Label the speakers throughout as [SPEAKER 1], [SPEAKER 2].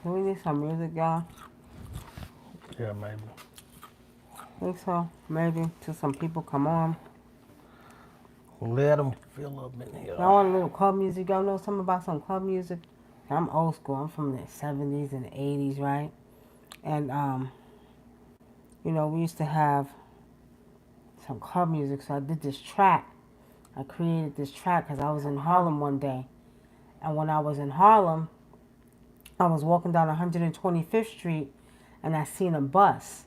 [SPEAKER 1] Do we need some music, y'all?
[SPEAKER 2] Yeah, maybe.
[SPEAKER 1] I think so. Maybe till some people come on.
[SPEAKER 2] Let them fill up in here.
[SPEAKER 1] Y'all want a little club music? Y'all know something about some club music? I'm old school. I'm from the 70s and 80s, right? And, you know, we used to have some club music. So I did this track. I created this track because I was in Harlem one day. And when I was in Harlem, I was walking down 125th Street and I seen a bus.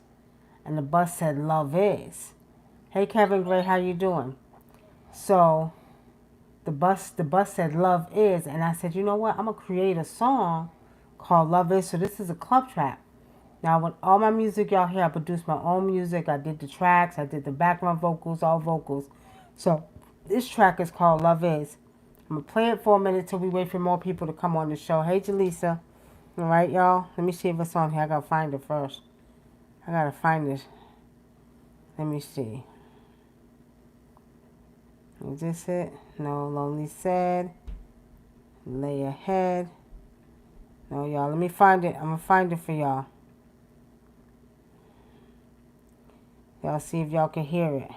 [SPEAKER 1] And the bus said, "Love is." Hey, Kevin Gray, how you doing? So the bus said, "Love is." And I said, you know what? I'm going to create a song called Love Is. So this is a club track. Now, with all my music y'all hear, I produced my own music. I did the tracks. I did the background vocals, all vocals. So this track is called Love Is. I'm going to play it for a minute till we wait for more people to come on the show. Hey, Jaleesa. All right, y'all. Let me see if it's on here. I got to find it first. I got to find it. Let me see. Is this it? No, Lonely Sad. Lay Ahead. No, y'all. Let me find it. I'm going to find it for y'all. Y'all see if y'all can hear it.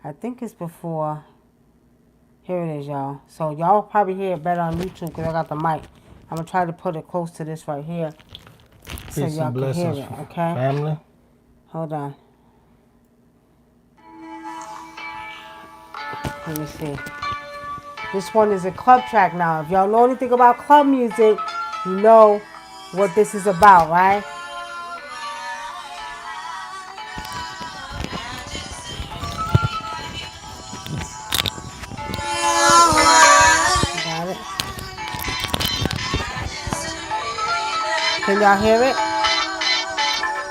[SPEAKER 1] I think it's before. Here it is, y'all. So y'all probably hear it better on YouTube because I got the mic. I'm going to try to put it close to this right here so
[SPEAKER 2] Peace
[SPEAKER 1] y'all
[SPEAKER 2] and
[SPEAKER 1] can hear
[SPEAKER 2] blessings,
[SPEAKER 1] it, okay?
[SPEAKER 2] family.
[SPEAKER 1] Hold on. Let me see. This one is a club track now. If y'all know anything about club music, you know what this is about, right? Got it? Can y'all hear it?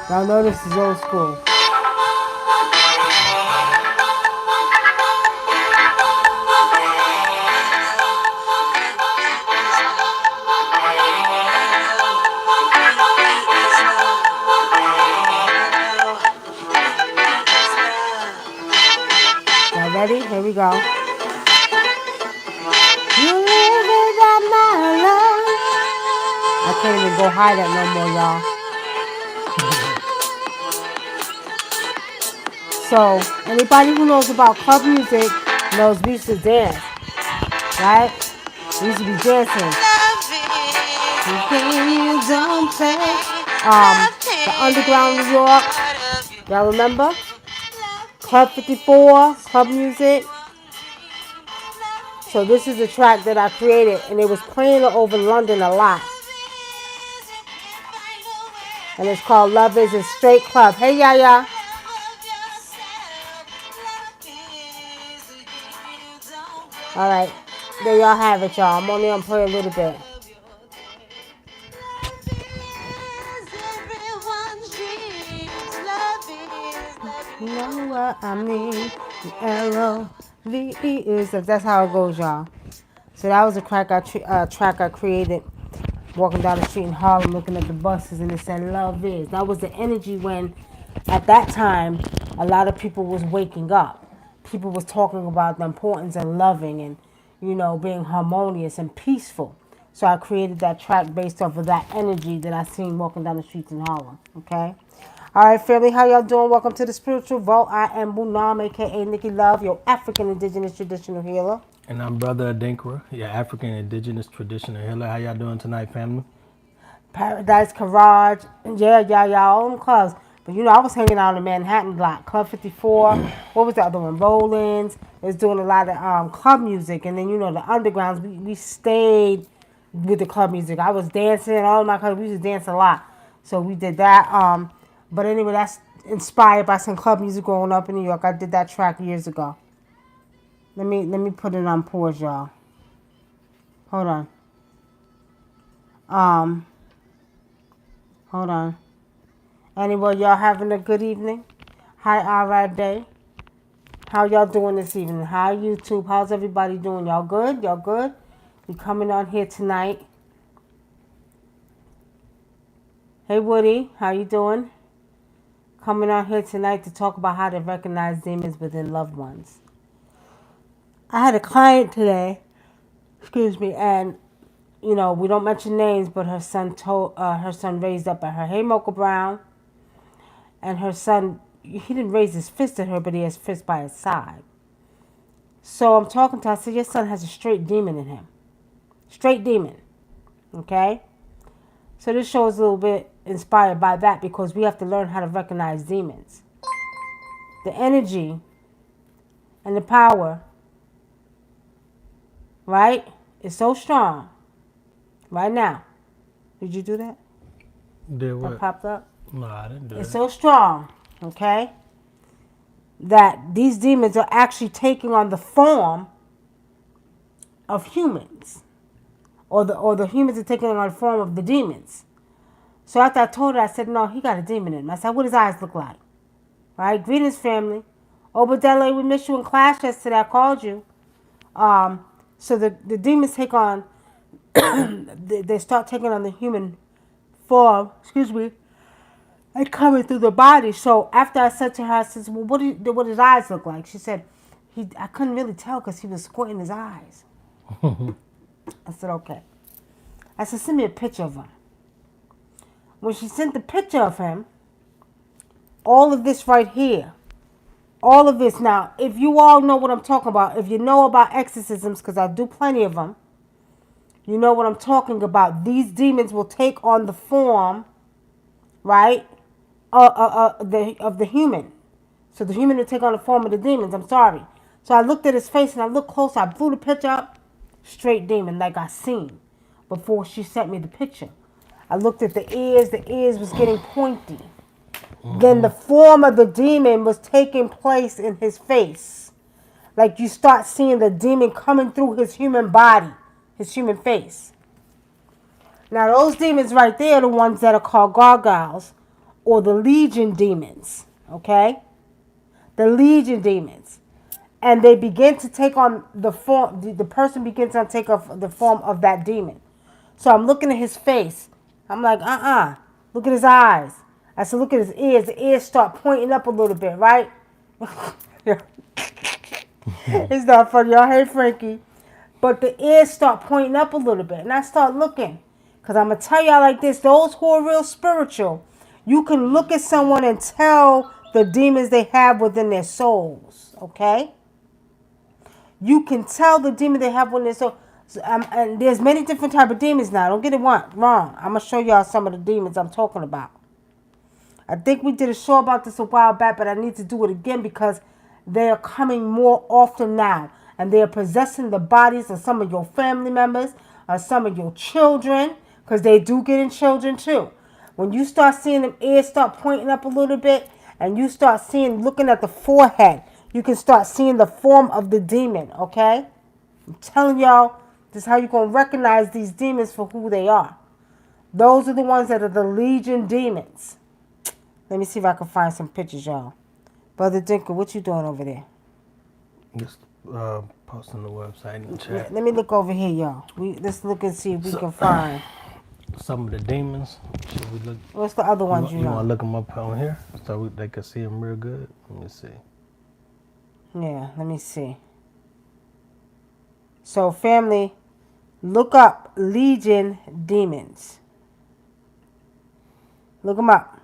[SPEAKER 1] Y'all know this is old school. Y'all ready? Here we go. You live without my love. I can't even go high that no more, y'all. So, anybody who knows about club music knows we used to dance, right? We used to be dancing. You don't play. The Underground New York. Y'all remember? Club 54, club music. So this is a track that I created, and it was playing over London a lot. And it's called Love Is a Straight Club. Hey, Yaya. All right. There y'all have it, y'all. I'm only going to play a little bit. You know what I mean? L-O-V-E is. That's how it goes, y'all. So that was a track I created walking down the street in Harlem looking at the buses, and it said Love Is. That was the energy when, at that time, a lot of people was waking up. People was talking about the importance of loving and, you know, being harmonious and peaceful. So I created that track based off of that energy that I seen walking down the streets in Harlem, okay? All right, family, how y'all doing? Welcome to the Spiritual Vault. I am WUNAM, a.k.a. Nikki Love, your African Indigenous Traditional Healer.
[SPEAKER 2] And I'm Brother ADINKRA, your African Indigenous Traditional Healer. How y'all doing tonight, family?
[SPEAKER 1] Paradise Garage, y'all own clubs. But you know, I was hanging out in Manhattan block, Club 54. What was the other one? Rollins. It was doing a lot of club music. And then, you know, the undergrounds, we stayed with the club music. I was dancing, all of my clubs, we used to dance a lot. So we did that. But anyway, that's inspired by some club music growing up in New York. I did that track years ago. Let me put it on pause, y'all. Hold on. Hold on. Anyway, y'all having a good evening? Hi, alright day. How y'all doing this evening? Hi, YouTube. How's everybody doing? Y'all good? Y'all good? We coming on here tonight. Hey, Woody. How you doing? Coming on here tonight to talk about how to recognize demons within loved ones. I had a client today, excuse me, and you know, we don't mention names, but her son raised up at her, "Hey, Mocha Brown," and her son, he didn't raise his fist at her, but he has fist by his side. So I'm talking to her. I said, "Your son has a straight demon in him, straight demon." Okay. So this show is a little bit inspired by that because we have to learn how to recognize demons. The energy and the power, right, is so strong right now. Did you do that?
[SPEAKER 2] Did
[SPEAKER 1] That
[SPEAKER 2] what?
[SPEAKER 1] popped up?
[SPEAKER 2] No, I didn't do
[SPEAKER 1] It's
[SPEAKER 2] that.
[SPEAKER 1] so strong, okay, that these demons are actually taking on the form of humans. Or the humans are taking on the form of the demons. So after I told her, I said, "No, he got a demon in him." I said, "What his eyes look like?" Right? Greetings, family. Obadele, we missed you in class yesterday. I called you. So the demons take on, they start taking on the human form, excuse me, and coming through the body. So after I said to her, I said, "Well, what his eyes look like?" She said, I couldn't really tell because he was squinting his eyes. I said, "Okay." I said, "Send me a picture of him." When she sent the picture of him, all of this right here, all of this. Now, if you all know what I'm talking about, if you know about exorcisms, because I do plenty of them, you know what I'm talking about. These demons will take on the form, right, of the human. So the human will take on the form of the demons. I'm sorry. So I looked at his face and I looked close. I blew the picture up. Straight demon like I seen before she sent me the picture. I looked at the ears. The ears was getting pointy. Then the form of the demon was taking place in his face. Like you start seeing the demon coming through his human body, his human face. Now those demons right there are the ones that are called gargoyles or the legion demons. Okay? The legion demons. And they begin to take on the form, the person begins to take on the form of that demon. So I'm looking at his face. I'm like, look at his eyes. I said, look at his ears. The ears start pointing up a little bit, right? It's not funny, y'all. Hey, Frankie. But the ears start pointing up a little bit. And I start looking. Because I'm going to tell y'all like this. Those who are real spiritual, you can look at someone and tell the demons they have within their souls. Okay? You can tell the demon they have within their soul. And there's many different type of demons now. Don't get it wrong. I'm going to show y'all some of the demons I'm talking about. I think we did a show about this a while back, but I need to do it again because they are coming more often now. And they are possessing the bodies of some of your family members or some of your children, because they do get in children too. When you start seeing them ears start pointing up a little bit and you start looking at the forehead, you can start seeing the form of the demon, okay? I'm telling y'all, this is how you're going to recognize these demons for who they are. Those are the ones that are the legion demons. Let me see if I can find some pictures, y'all. Brother Dinker, what you doing over there?
[SPEAKER 2] Just posting the website in the chat.
[SPEAKER 1] Let me look over here, y'all. Let's look and see if we can find.
[SPEAKER 2] Some of the demons. Should we look?
[SPEAKER 1] What's the other ones
[SPEAKER 2] You
[SPEAKER 1] know?
[SPEAKER 2] want to look them up on here so they can see them real good? Let me see.
[SPEAKER 1] Yeah, let me see. So, family, look up Legion Demons. Look them up.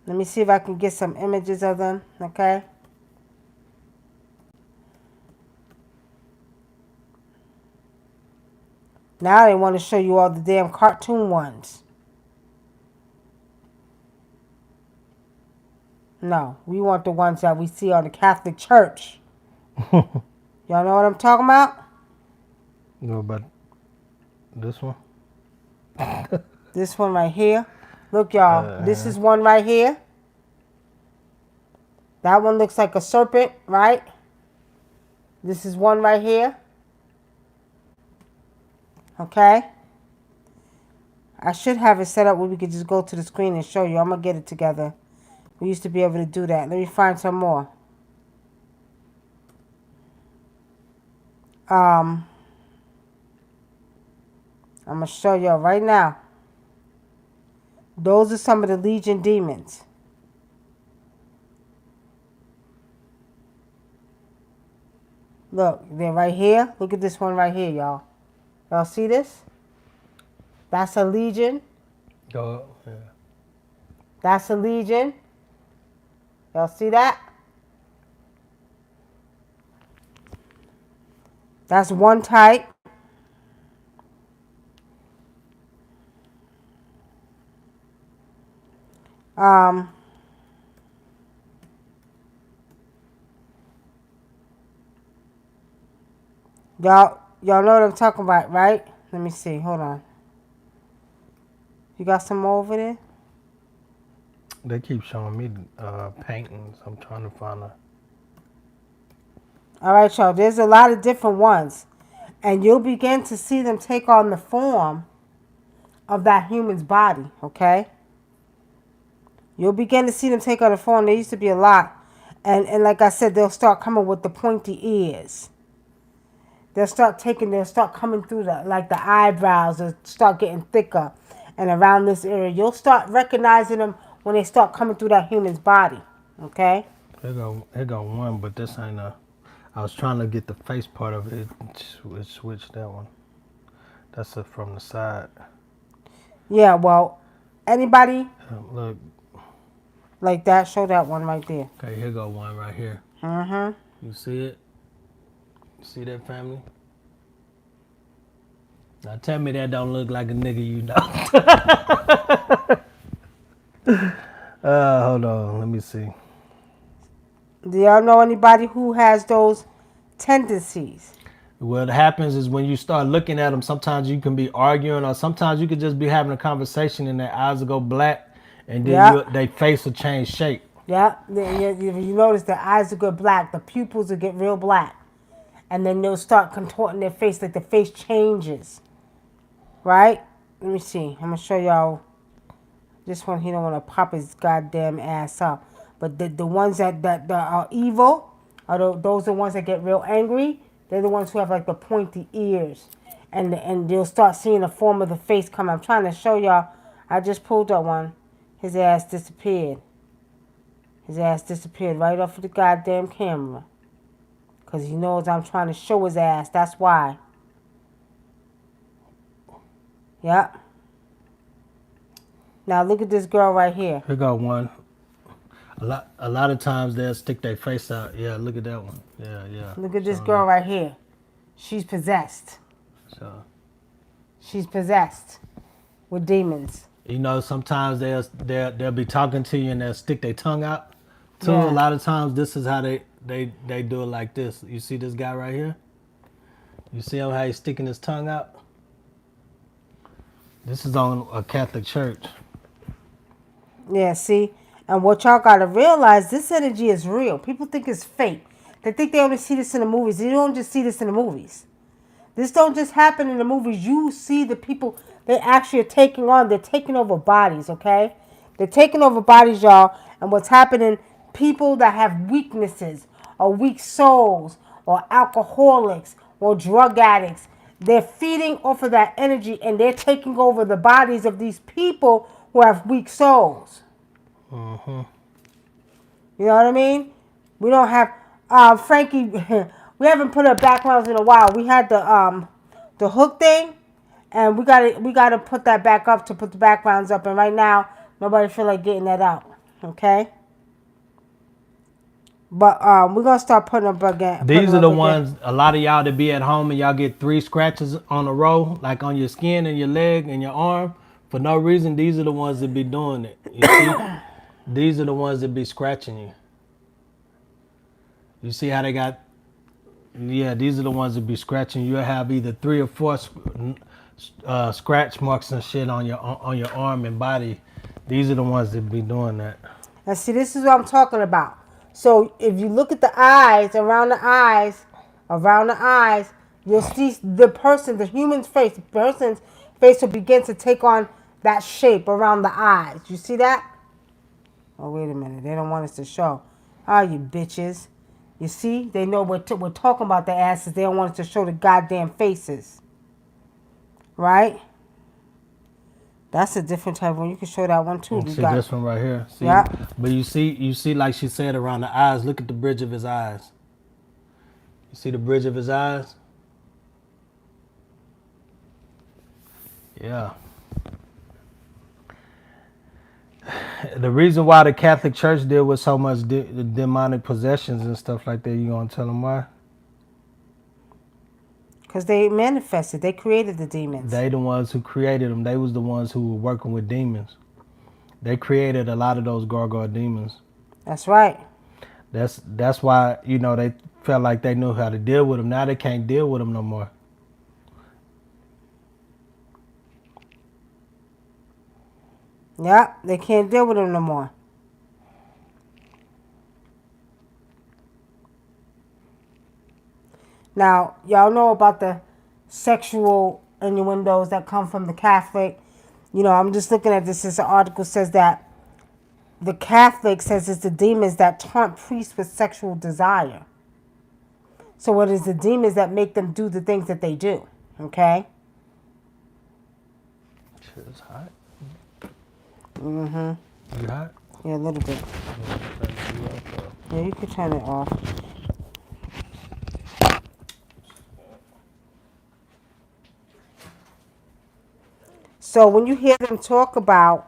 [SPEAKER 1] Let me see if I can get some images of them, okay? Now they want to show you all the damn cartoon ones. No, we want the ones that we see on the Catholic Church. Y'all know what I'm talking about?
[SPEAKER 2] You know about this one?
[SPEAKER 1] This one right here. Look, y'all. This is one right here. That one looks like a serpent, right? This is one right here. Okay? I should have it set up where we could just go to the screen and show you. I'm going to get it together. We used to be able to do that. Let me find some more. I'm going to show y'all right now. Those are some of the Legion demons. Look, they're right here. Look at this one right here, y'all. Y'all see this? That's a legion.
[SPEAKER 2] Go. Yeah.
[SPEAKER 1] That's a legion. Y'all see that? That's one type. Um, y'all know what I'm talking about, right? Let me see. Hold on. You got some more over there?
[SPEAKER 2] They keep showing me paintings. I'm trying to find a.
[SPEAKER 1] All right, y'all. There's a lot of different ones. And you'll begin to see them take on the form of that human's body, okay? You'll begin to see them take on the form. There used to be a lot. And like I said, they'll start coming with the pointy ears. They'll start coming through the eyebrows. They'll start getting thicker. And around this area, you'll start recognizing them when they start coming through that human's body, okay?
[SPEAKER 2] Here go one, but this ain't a. I was trying to get the face part of it. It switched that one. That's it from the side.
[SPEAKER 1] Yeah, well, anybody
[SPEAKER 2] Look.
[SPEAKER 1] like that, show that one right there.
[SPEAKER 2] Okay, here go one right here.
[SPEAKER 1] Mm-hmm.
[SPEAKER 2] You see it? See that, family? Now tell me that don't look like a nigga you know. Hold on. Let me see.
[SPEAKER 1] Do y'all know anybody who has those tendencies?
[SPEAKER 2] What happens is when you start looking at them, sometimes you can be arguing, or sometimes you could just be having a conversation and their eyes will go black, and then their face will change shape.
[SPEAKER 1] Yeah, you notice the eyes will get black, the pupils will get real black, and then they'll start contorting their face, like the face changes. Right? Let me see. I'm gonna show y'all. This one, he don't want to pop his goddamn ass up. But the ones that are evil, those are the ones that get real angry. They're the ones who have like the pointy ears. And you'll start seeing the form of the face come. I'm trying to show y'all. I just pulled up one. His ass disappeared. His ass disappeared right off of the goddamn camera. Because he knows I'm trying to show his ass. That's why. Yep. Now look at this girl right here.
[SPEAKER 2] Here got one. A lot of times they'll stick their face out. Yeah, look at that one. Yeah.
[SPEAKER 1] Look at this girl right here. She's possessed.
[SPEAKER 2] So
[SPEAKER 1] she's possessed with demons.
[SPEAKER 2] You know, sometimes they'll be talking to you and they'll stick their tongue out. Too.
[SPEAKER 1] Yeah.
[SPEAKER 2] A lot of times this is how they do it like this. You see this guy right here? You see him how he's sticking his tongue out? This is on a Catholic church.
[SPEAKER 1] Yeah, see? And what y'all got to realize, this energy is real. People think it's fake. They think they only see this in the movies. You don't just see this in the movies. This don't just happen in the movies. You see the people they actually are taking on. They're taking over bodies, okay? They're taking over bodies, y'all. And what's happening, people that have weaknesses or weak souls or alcoholics or drug addicts, they're feeding off of that energy and they're taking over the bodies of these people who have weak souls.
[SPEAKER 2] Mm-hmm.
[SPEAKER 1] You know what I mean? We don't have Frankie. We haven't put up backgrounds in a while. We had the hook thing, and we gotta put that back up to put the backgrounds up. And right now, nobody feel like getting that out. Okay. But we're gonna start putting up again.
[SPEAKER 2] These are the ones. A lot of y'all that be at home and y'all get 3 scratches on a row, like on your skin and your leg and your arm for no reason. These are the ones that be doing it. You see? These are the ones that be scratching you. You see how they got? Yeah, these are the ones that be scratching. You'll have either 3 or 4 scratch marks and shit on your arm and body. These are the ones that be doing that.
[SPEAKER 1] And see, this is what I'm talking about. So if you look at the eyes, around the eyes, you'll see the human's face. The person's face will begin to take on that shape around the eyes. You see that? Oh, wait a minute. They don't want us to show. Oh, you bitches. You see? They know we're talking about the asses. They don't want us to show the goddamn faces. Right? That's a different type of one. You can show that one too.
[SPEAKER 2] See this one right here. See?
[SPEAKER 1] Yeah.
[SPEAKER 2] But you see, like she said, around the eyes. Look at the bridge of his eyes. You see the bridge of his eyes? Yeah. The reason why the Catholic Church deal with so much demonic possessions and stuff like that, you gonna tell them why?
[SPEAKER 1] Because they manifested. They created the demons.
[SPEAKER 2] They the ones who created them. They was the ones who were working with demons. They created a lot of those gargoyle demons.
[SPEAKER 1] That's right.
[SPEAKER 2] That's why, you know, they felt like they knew how to deal with them. Now they can't deal with them no more.
[SPEAKER 1] Yeah, they can't deal with them no more. Now, y'all know about the sexual innuendos that come from the Catholic. You know, I'm just looking at this. This article says that the Catholic says it's the demons that taunt priests with sexual desire. So it is the demons that make them do the things that they do. Okay?
[SPEAKER 2] Shit is hot.
[SPEAKER 1] Mm-hmm.
[SPEAKER 2] You hot?
[SPEAKER 1] Yeah, a little bit. Yeah, you could turn it off. So when you hear them talk about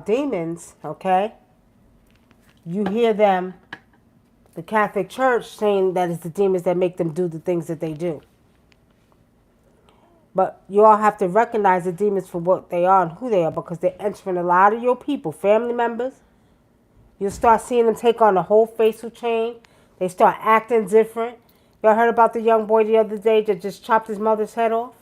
[SPEAKER 1] demons, okay? You hear them, the Catholic Church, saying that it's the demons that make them do the things that they do. But you all have to recognize the demons for what they are and who they are, because they're entering a lot of your people, family members. You'll start seeing them take on a whole facial change. They start acting different. Y'all heard about the young boy the other day that just chopped his mother's head off?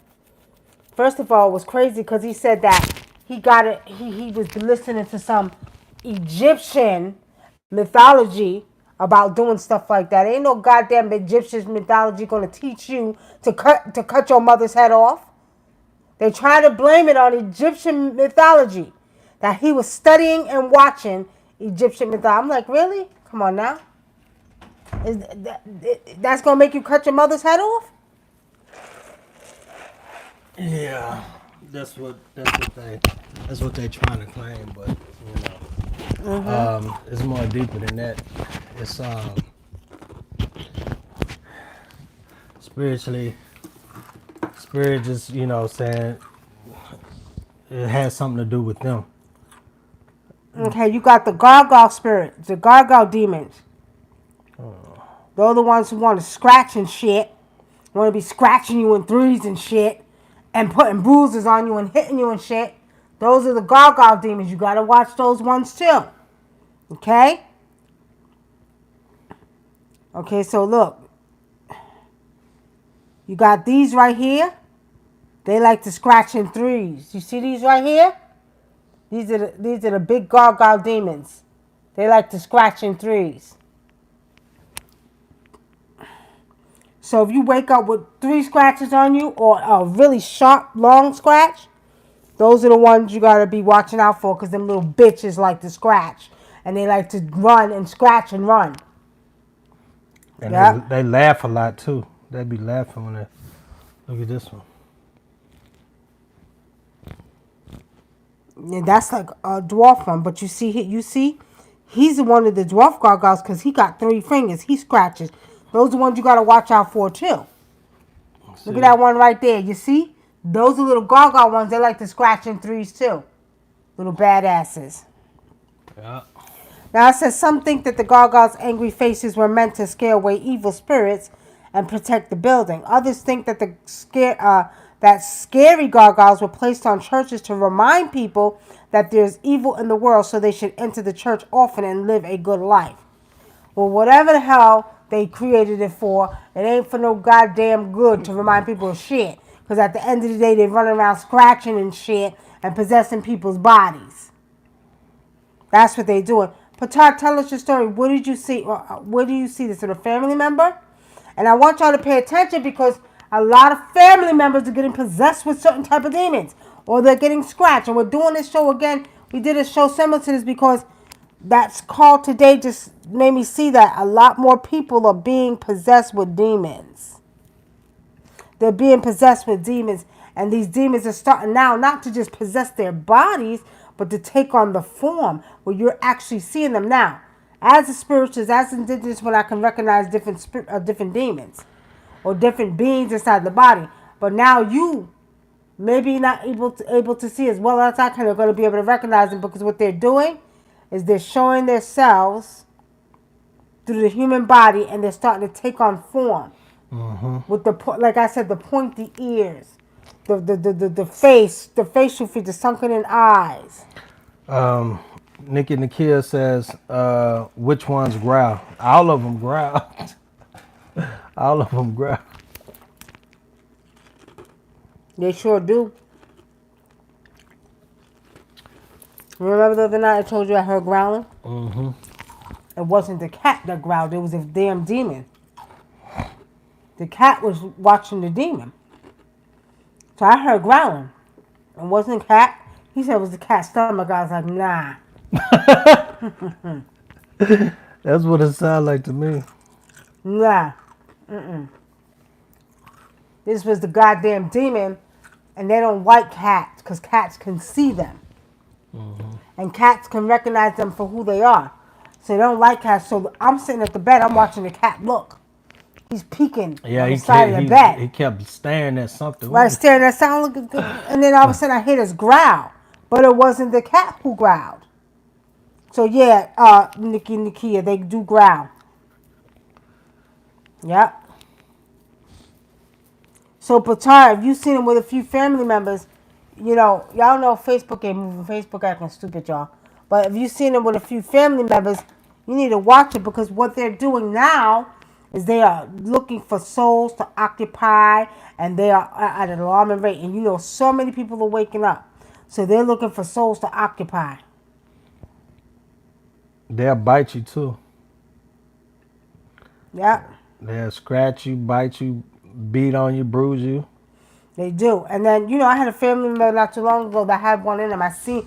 [SPEAKER 1] First of all, it was crazy because he said that he got it. He was listening to some Egyptian mythology about doing stuff like that. Ain't no goddamn Egyptian mythology gonna teach you to cut your mother's head off. They try to blame it on Egyptian mythology, that he was studying and watching Egyptian mythology. I'm like, really? Come on now. That's gonna make you cut your mother's head off?
[SPEAKER 2] Yeah, that's what they trying to claim, but you know, it's more deeper than that. It's spiritually, spirit just, you know, saying it has something to do with them.
[SPEAKER 1] Okay, you got the gargoyle spirits, the gargoyle demons. They're the ones who want to scratch and shit, want to be scratching you in threes and shit, and putting bruises on you and hitting you and shit. Those are the gargoyle demons. You got to watch those ones too. Okay? Okay, so look. You got these right here. They like to scratch in threes. You see these right here? These are the big gargoyle demons. They like to scratch in threes. So if you wake up with 3 scratches on you or a really sharp, long scratch, those are the ones you got to be watching out for, because them little bitches like to scratch. And they like to run and scratch and run.
[SPEAKER 2] And
[SPEAKER 1] Yep.
[SPEAKER 2] they laugh a lot too. They be laughing when they look at this one.
[SPEAKER 1] Yeah, that's like a dwarf one. But you see, he's one of the dwarf gargoyles because he got 3 fingers. He scratches. Those are the ones you got to watch out for too. Look at that one right there. You see? Those are little gargoyle ones. They like to scratch in threes too. Little badasses.
[SPEAKER 2] Yeah.
[SPEAKER 1] Now it says some think that the gargoyles' angry faces were meant to scare away evil spirits and protect the building. Others think that that scary gargoyles were placed on churches to remind people that there's evil in the world, so they should enter the church often and live a good life. Well, whatever the hell they created it for, it ain't for no goddamn good to remind people of shit. Because at the end of the day, they run around scratching and shit and possessing people's bodies. That's what they doing. Patar, tell us your story. What did you see? Where do you see this? In a family member? And I want y'all to pay attention, because a lot of family members are getting possessed with certain type of demons, or they're getting scratched. And we're doing this show again. We did a show similar to this because that's called today just made me see that a lot more people are being possessed with demons. They're being possessed with demons. And these demons are starting now not to just possess their bodies, but to take on the form where you're actually seeing them now. As a spiritualist, as indigenous, when I can recognize different demons or different beings inside the body. But now you maybe not able to see as well as I can. Are going to be able to recognize them because what they're doing is they're showing themselves through the human body, and they're starting to take on form. With like I said, the pointy ears, the face, the facial features, sunken in eyes.
[SPEAKER 2] Nikki Nakia says, which ones growl? All of them growl. All of them growl.
[SPEAKER 1] They sure do. Remember the other night I told you I heard growling? It wasn't the cat that growled. It was a damn demon. The cat was watching the demon. So I heard growling. It wasn't cat. He said it was the cat's stomach. I was like, nah.
[SPEAKER 2] That's what it sounds like to me.
[SPEAKER 1] Nah. This was the goddamn demon, and they don't like cats because cats can see them. And cats can recognize them for who they are. So they don't like cats. So I'm sitting at the bed. I'm watching the cat look. He's peeking on the side of the bed.
[SPEAKER 2] He kept staring at something.
[SPEAKER 1] Right, staring at something. And then all of a sudden I hear this growl. But it wasn't the cat who growled. So yeah, Nikki and Nakia, they do growl. Yep. So Patar, if you've seen him with a few family members, you know, y'all know Facebook ain't moving. Facebook acting stupid, y'all. But if you've seen him with a few family members, you need to watch it because what they're doing now is they are looking for souls to occupy, and they are at an alarming rate. And you know, so many people are waking up. So they're looking for souls to occupy.
[SPEAKER 2] They'll bite you too.
[SPEAKER 1] Yeah.
[SPEAKER 2] They'll scratch you, bite you, beat on you, bruise you.
[SPEAKER 1] They do. And then, you know, I had a family member not too long ago that had one in them. I seen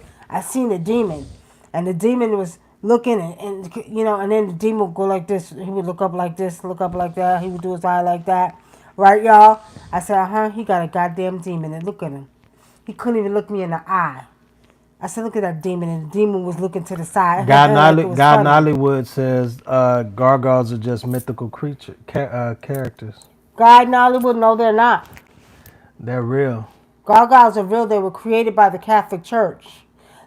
[SPEAKER 1] the demon. And the demon was looking and you know, and then the demon would go like this. He would look up like this, look up like that. He would do his eye like that. Right, y'all? I said, he got a goddamn demon. And look at him. He couldn't even look me in the eye. I said, look at that demon. And the demon was looking to the side.
[SPEAKER 2] God in Hollywood says gargoyles are just mythical characters.
[SPEAKER 1] God in Hollywood, no, they're not.
[SPEAKER 2] They're real.
[SPEAKER 1] Gargoyles are real. They were created by the Catholic Church.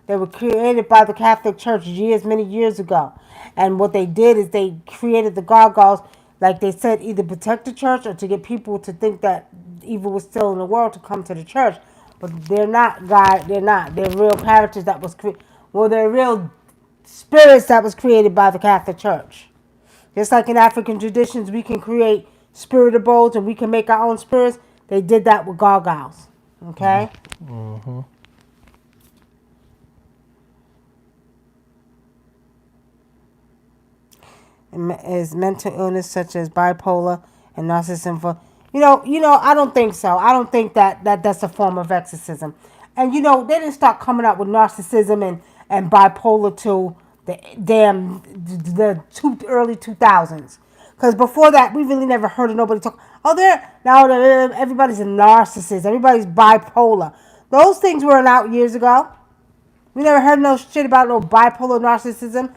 [SPEAKER 1] They were created by the Catholic Church many years ago. And what they did is they created the gargoyles, like they said, either protect the church or to get people to think that evil was still in the world to come to the church. But they're not, God. They're not. They're real characters that was created. Well, they're real spirits that was created by the Catholic Church. Just like in African traditions, we can create spirit abodes and we can make our own spirits. They did that with gargoyles. Okay?
[SPEAKER 2] Mm-hmm.
[SPEAKER 1] Is mental illness such as bipolar and narcissism for you know I don't think so. I don't think that's a form of exorcism. And you know, they didn't start coming out with narcissism and bipolar till the early 2000s. Because before that, we really never heard of nobody talk. Oh, everybody's a narcissist. Everybody's bipolar. Those things weren't out years ago. We never heard no shit about no bipolar narcissism.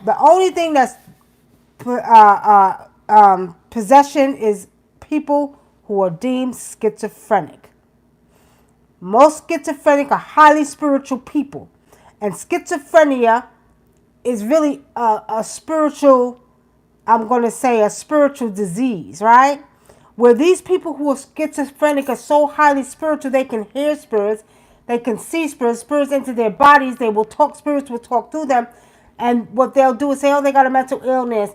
[SPEAKER 1] The only thing that's possession is people who are deemed schizophrenic. Most schizophrenic are highly spiritual people. And schizophrenia is really a spiritual, I'm going to say a spiritual disease, right? Where these people who are schizophrenic are so highly spiritual, they can hear spirits, they can see spirits, spirits enter their bodies, they will talk, spirits will talk through them. And what they'll do is say, oh, they got a mental illness.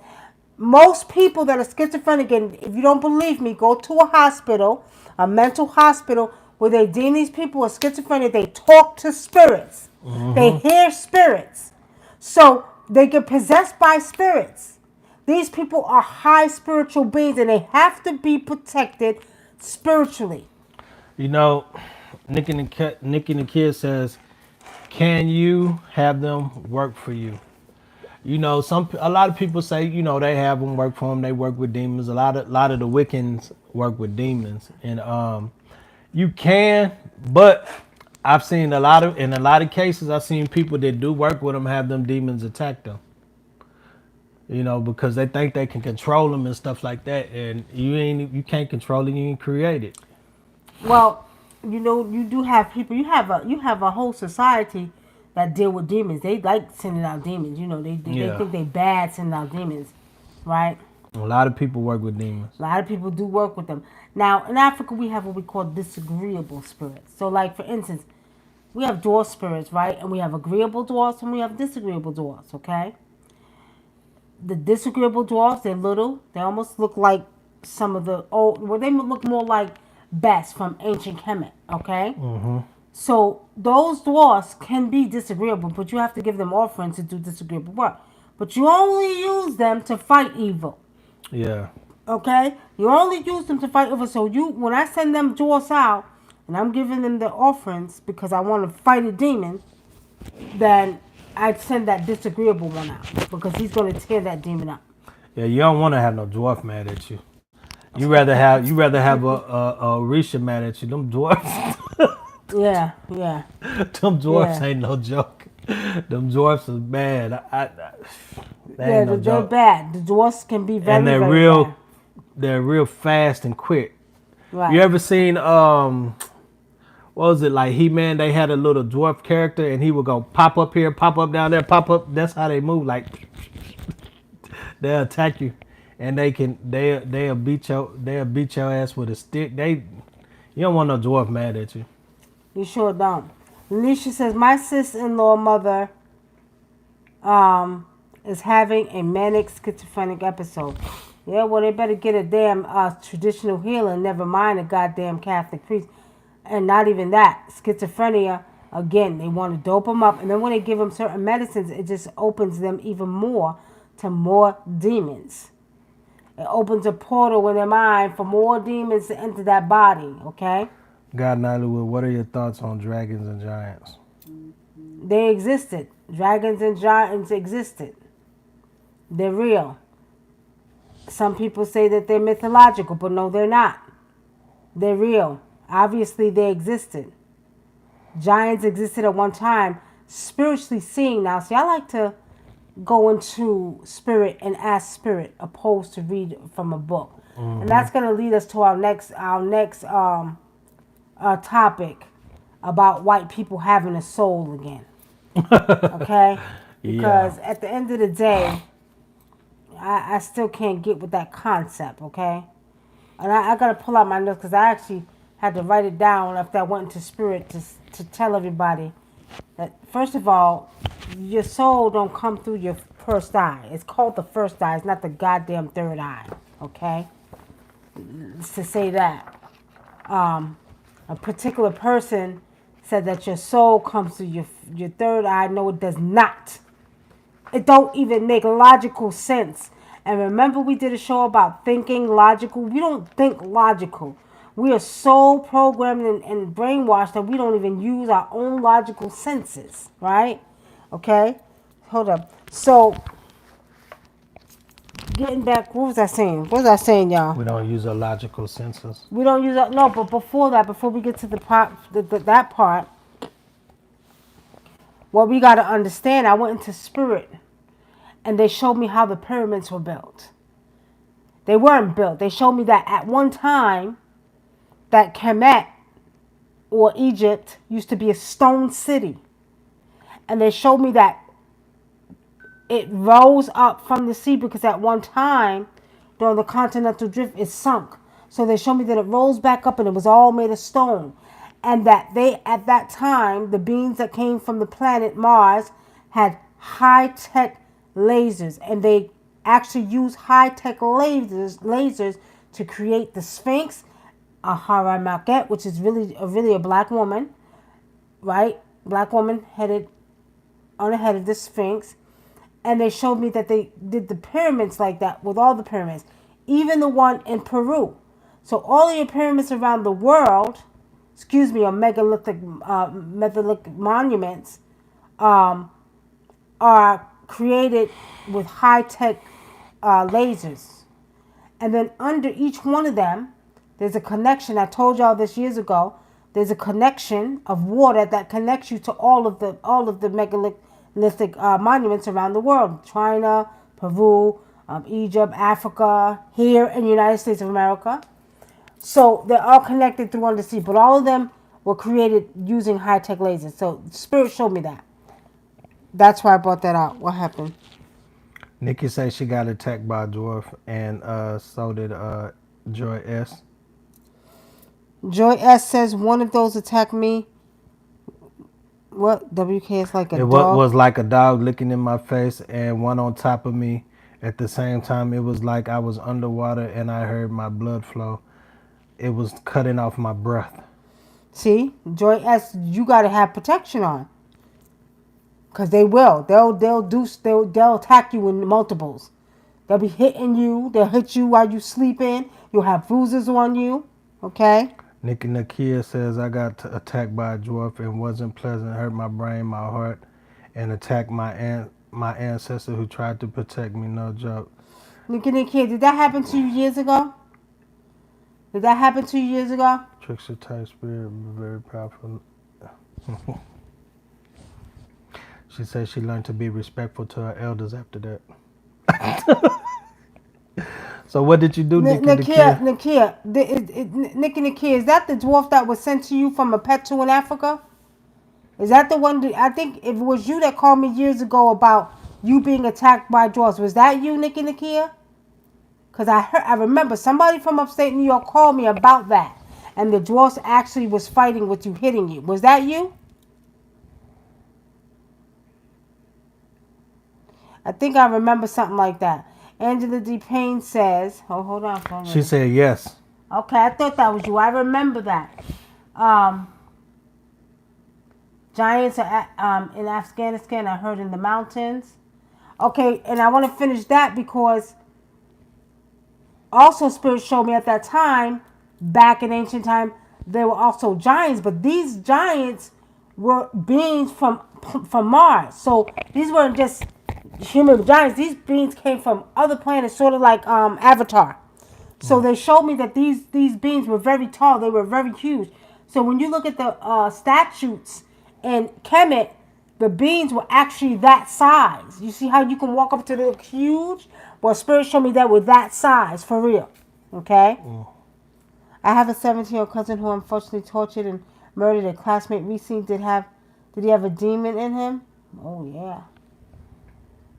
[SPEAKER 1] Most people that are schizophrenic, and if you don't believe me, go to a hospital, a mental hospital, where they deem these people as schizophrenic. They talk to spirits. Mm-hmm. They hear spirits. So they get possessed by spirits. These people are high spiritual beings, and they have to be protected spiritually.
[SPEAKER 2] You know, Nikki and the Kid says, can you have them work for you? You know, a lot of people say, you know, they have them work for them. They work with demons. A lot of the Wiccans work with demons, and you can, but I've seen in a lot of cases, I've seen people that do work with them have them demons attack them. because they think they can control them and stuff like that, and you can't control it, you ain't create it.
[SPEAKER 1] Well, you do have people. You have a whole society that deal with demons. They like sending out demons. They
[SPEAKER 2] Yeah,
[SPEAKER 1] think they bad sending out demons, right?
[SPEAKER 2] a lot of people work with demons.
[SPEAKER 1] A lot of people do work with them. Now, in Africa, we have what we call disagreeable spirits. So, like, for instance, we have dwarf spirits, right? And we have agreeable dwarfs and we have disagreeable dwarfs, okay? The disagreeable dwarfs, they're little. They almost look like some of the old, well, they look more like Bess from ancient Kemet, okay?
[SPEAKER 2] Mm-hmm.
[SPEAKER 1] So, those dwarfs can be disagreeable, but you have to give them offerings to do disagreeable work. But you only use them to fight evil.
[SPEAKER 2] Yeah.
[SPEAKER 1] Okay, you only use them to fight over. So when I send them dwarfs out, and I'm giving them the offerings because I want to fight a demon, then I send that disagreeable one out because he's going to tear that demon up.
[SPEAKER 2] Yeah, you don't want to have no dwarf mad at you. You rather have a Orisha mad at you. Them dwarfs,
[SPEAKER 1] Yeah.
[SPEAKER 2] them dwarfs
[SPEAKER 1] Yeah.
[SPEAKER 2] ain't no joke. Them dwarfs is bad. They
[SPEAKER 1] Yeah,
[SPEAKER 2] ain't no
[SPEAKER 1] they're
[SPEAKER 2] joke.
[SPEAKER 1] bad. The dwarfs can be very,
[SPEAKER 2] And they're
[SPEAKER 1] very
[SPEAKER 2] real.
[SPEAKER 1] bad.
[SPEAKER 2] They're real fast and quick.
[SPEAKER 1] Right.
[SPEAKER 2] You ever seen what was it, like He-Man? They had a little dwarf character, and he would go pop up here, pop up down there, pop up. That's how they move. Like they'll attack you, and they'll beat your ass with a stick. You don't want no dwarf mad at you.
[SPEAKER 1] You sure don't. Alicia says, my sister-in-law mother is having a manic schizophrenic episode. Yeah, well, they better get a damn traditional healer, never mind a goddamn Catholic priest. And not even that. Schizophrenia, again, they want to dope them up. And then when they give them certain medicines, it just opens them even more to more demons. It opens a portal in their mind for more demons to enter that body, okay?
[SPEAKER 2] God Nollywood, what are your thoughts on dragons and giants?
[SPEAKER 1] They existed. Dragons and giants existed. They're real. Some people say that they're mythological, but no, they're not. They're real. Obviously, they existed. Giants existed at one time, spiritually seeing now. See, I like to go into spirit and ask spirit opposed to read from a book. Mm-hmm. And that's going to lead us to our next topic about white people having a soul again. Okay? Because at the end of the day, I still can't get with that concept, okay? And I got to pull out my notes because I actually had to write it down after I went into spirit to tell everybody that, first of all, your soul don't come through your first eye. It's called the first eye. It's not the goddamn third eye, okay? It's to say that. A particular person said that your soul comes through your third eye. No, it does not. It don't even make logical sense. And remember we did a show about thinking logical? We don't think logical. We are so programmed and brainwashed that we don't even use our own logical senses, right? Okay? Hold up. So, getting back, what was I saying? What was I saying, y'all?
[SPEAKER 2] We don't use our logical senses.
[SPEAKER 1] We don't use no, but before we get to that part, what we got to understand, I went into spirit, and they showed me how the pyramids were built. They weren't built. They showed me that at one time, that Kemet, or Egypt, used to be a stone city. And they showed me that it rose up from the sea because at one time, during the continental drift, it sunk. So they showed me that it rose back up and it was all made of stone. And that at that time, the beings that came from the planet Mars had high-tech lasers. And they actually used high-tech lasers to create the Sphinx, a Haramarket, which is really a black woman, right? Black woman headed on the head of the Sphinx. And they showed me that they did the pyramids like that with all the pyramids, even the one in Peru. So all of your pyramids around the world, or megalithic monuments, are created with high-tech lasers. And then under each one of them, there's a connection. I told y'all this years ago. There's a connection of water that connects you to all of the megalithic monuments around the world. China, Peru, Egypt, Africa, here in the United States of America. So they're all connected through undersea, but all of them were created using high-tech lasers. So Spirit showed me that. That's why I brought that out. What happened?
[SPEAKER 2] Nikki says she got attacked by a dwarf, and so did Joy S.
[SPEAKER 1] Joy S says one of those attacked me. What? WK is like a
[SPEAKER 2] It
[SPEAKER 1] dog?
[SPEAKER 2] was like a dog licking in my face, and one on top of me. At the same time, it was like I was underwater, and I heard my blood flow. It was cutting off my breath.
[SPEAKER 1] See? Joy S, you got to have protection on. Because they will. They'll attack you in multiples. They'll be hitting you. They'll hit you while you sleeping. You'll have bruises on you. Okay?
[SPEAKER 2] Nikki Nakia says I got attacked by a dwarf and wasn't pleasant. Hurt my brain, my heart, and attacked my ancestor who tried to protect me. No joke.
[SPEAKER 1] Nikki, did that happen to you years ago? Did that happen to you years ago?
[SPEAKER 2] Trickster type spirit, very powerful. She says she learned to be respectful to her elders after that. So what did you do, Nikki Nakia?
[SPEAKER 1] Nikki, is that the dwarf that was sent to you from a pet to in Africa? Is that the one? I think if it was you that called me years ago about you being attacked by dwarves, was that you, Nikki Nakia? Because I remember somebody from upstate New York called me about that, and the dwarfs actually was fighting with you, hitting you. Was that you? I think I remember something like that. Angela D. Payne says, "Oh, hold on."
[SPEAKER 2] She said yes.
[SPEAKER 1] Okay, I thought that was you. I remember that. Giants are in Afghanistan. I heard in the mountains. Okay, and I want to finish that because also Spirit showed me at that time, back in ancient time, there were also giants, but these giants were beings from Mars. So these weren't just human giants. These beings came from other planets, sort of like Avatar. So they showed me that these beings were very tall. They were very huge. So when you look at the statutes in Kemet, the beings were actually that size. You see how you can walk up to the huge? Well, Spirit showed me that were that size, for real. Okay? I have a 17-year-old cousin who unfortunately tortured and murdered a classmate recently. Did he have a demon in him? Oh, yeah.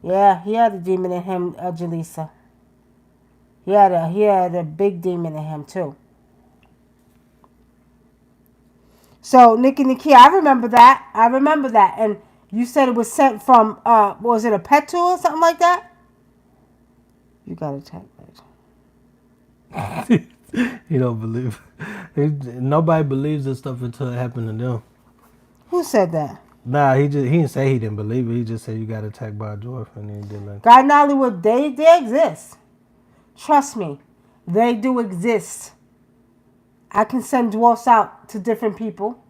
[SPEAKER 1] Yeah, he had a demon in him, Jaleesa. He had a big demon in him, too. So, Nikki, I remember that. And you said it was sent from, was it a pet tool or something like that? You got attacked.
[SPEAKER 2] He don't believe. Nobody believes this stuff until it happened to them.
[SPEAKER 1] Who said that?
[SPEAKER 2] Nah, he didn't say he didn't believe it. He just said you got attacked by a dwarf, and he did like.
[SPEAKER 1] God Nollywood, they exist. Trust me, they do exist. I can send dwarfs out to different people.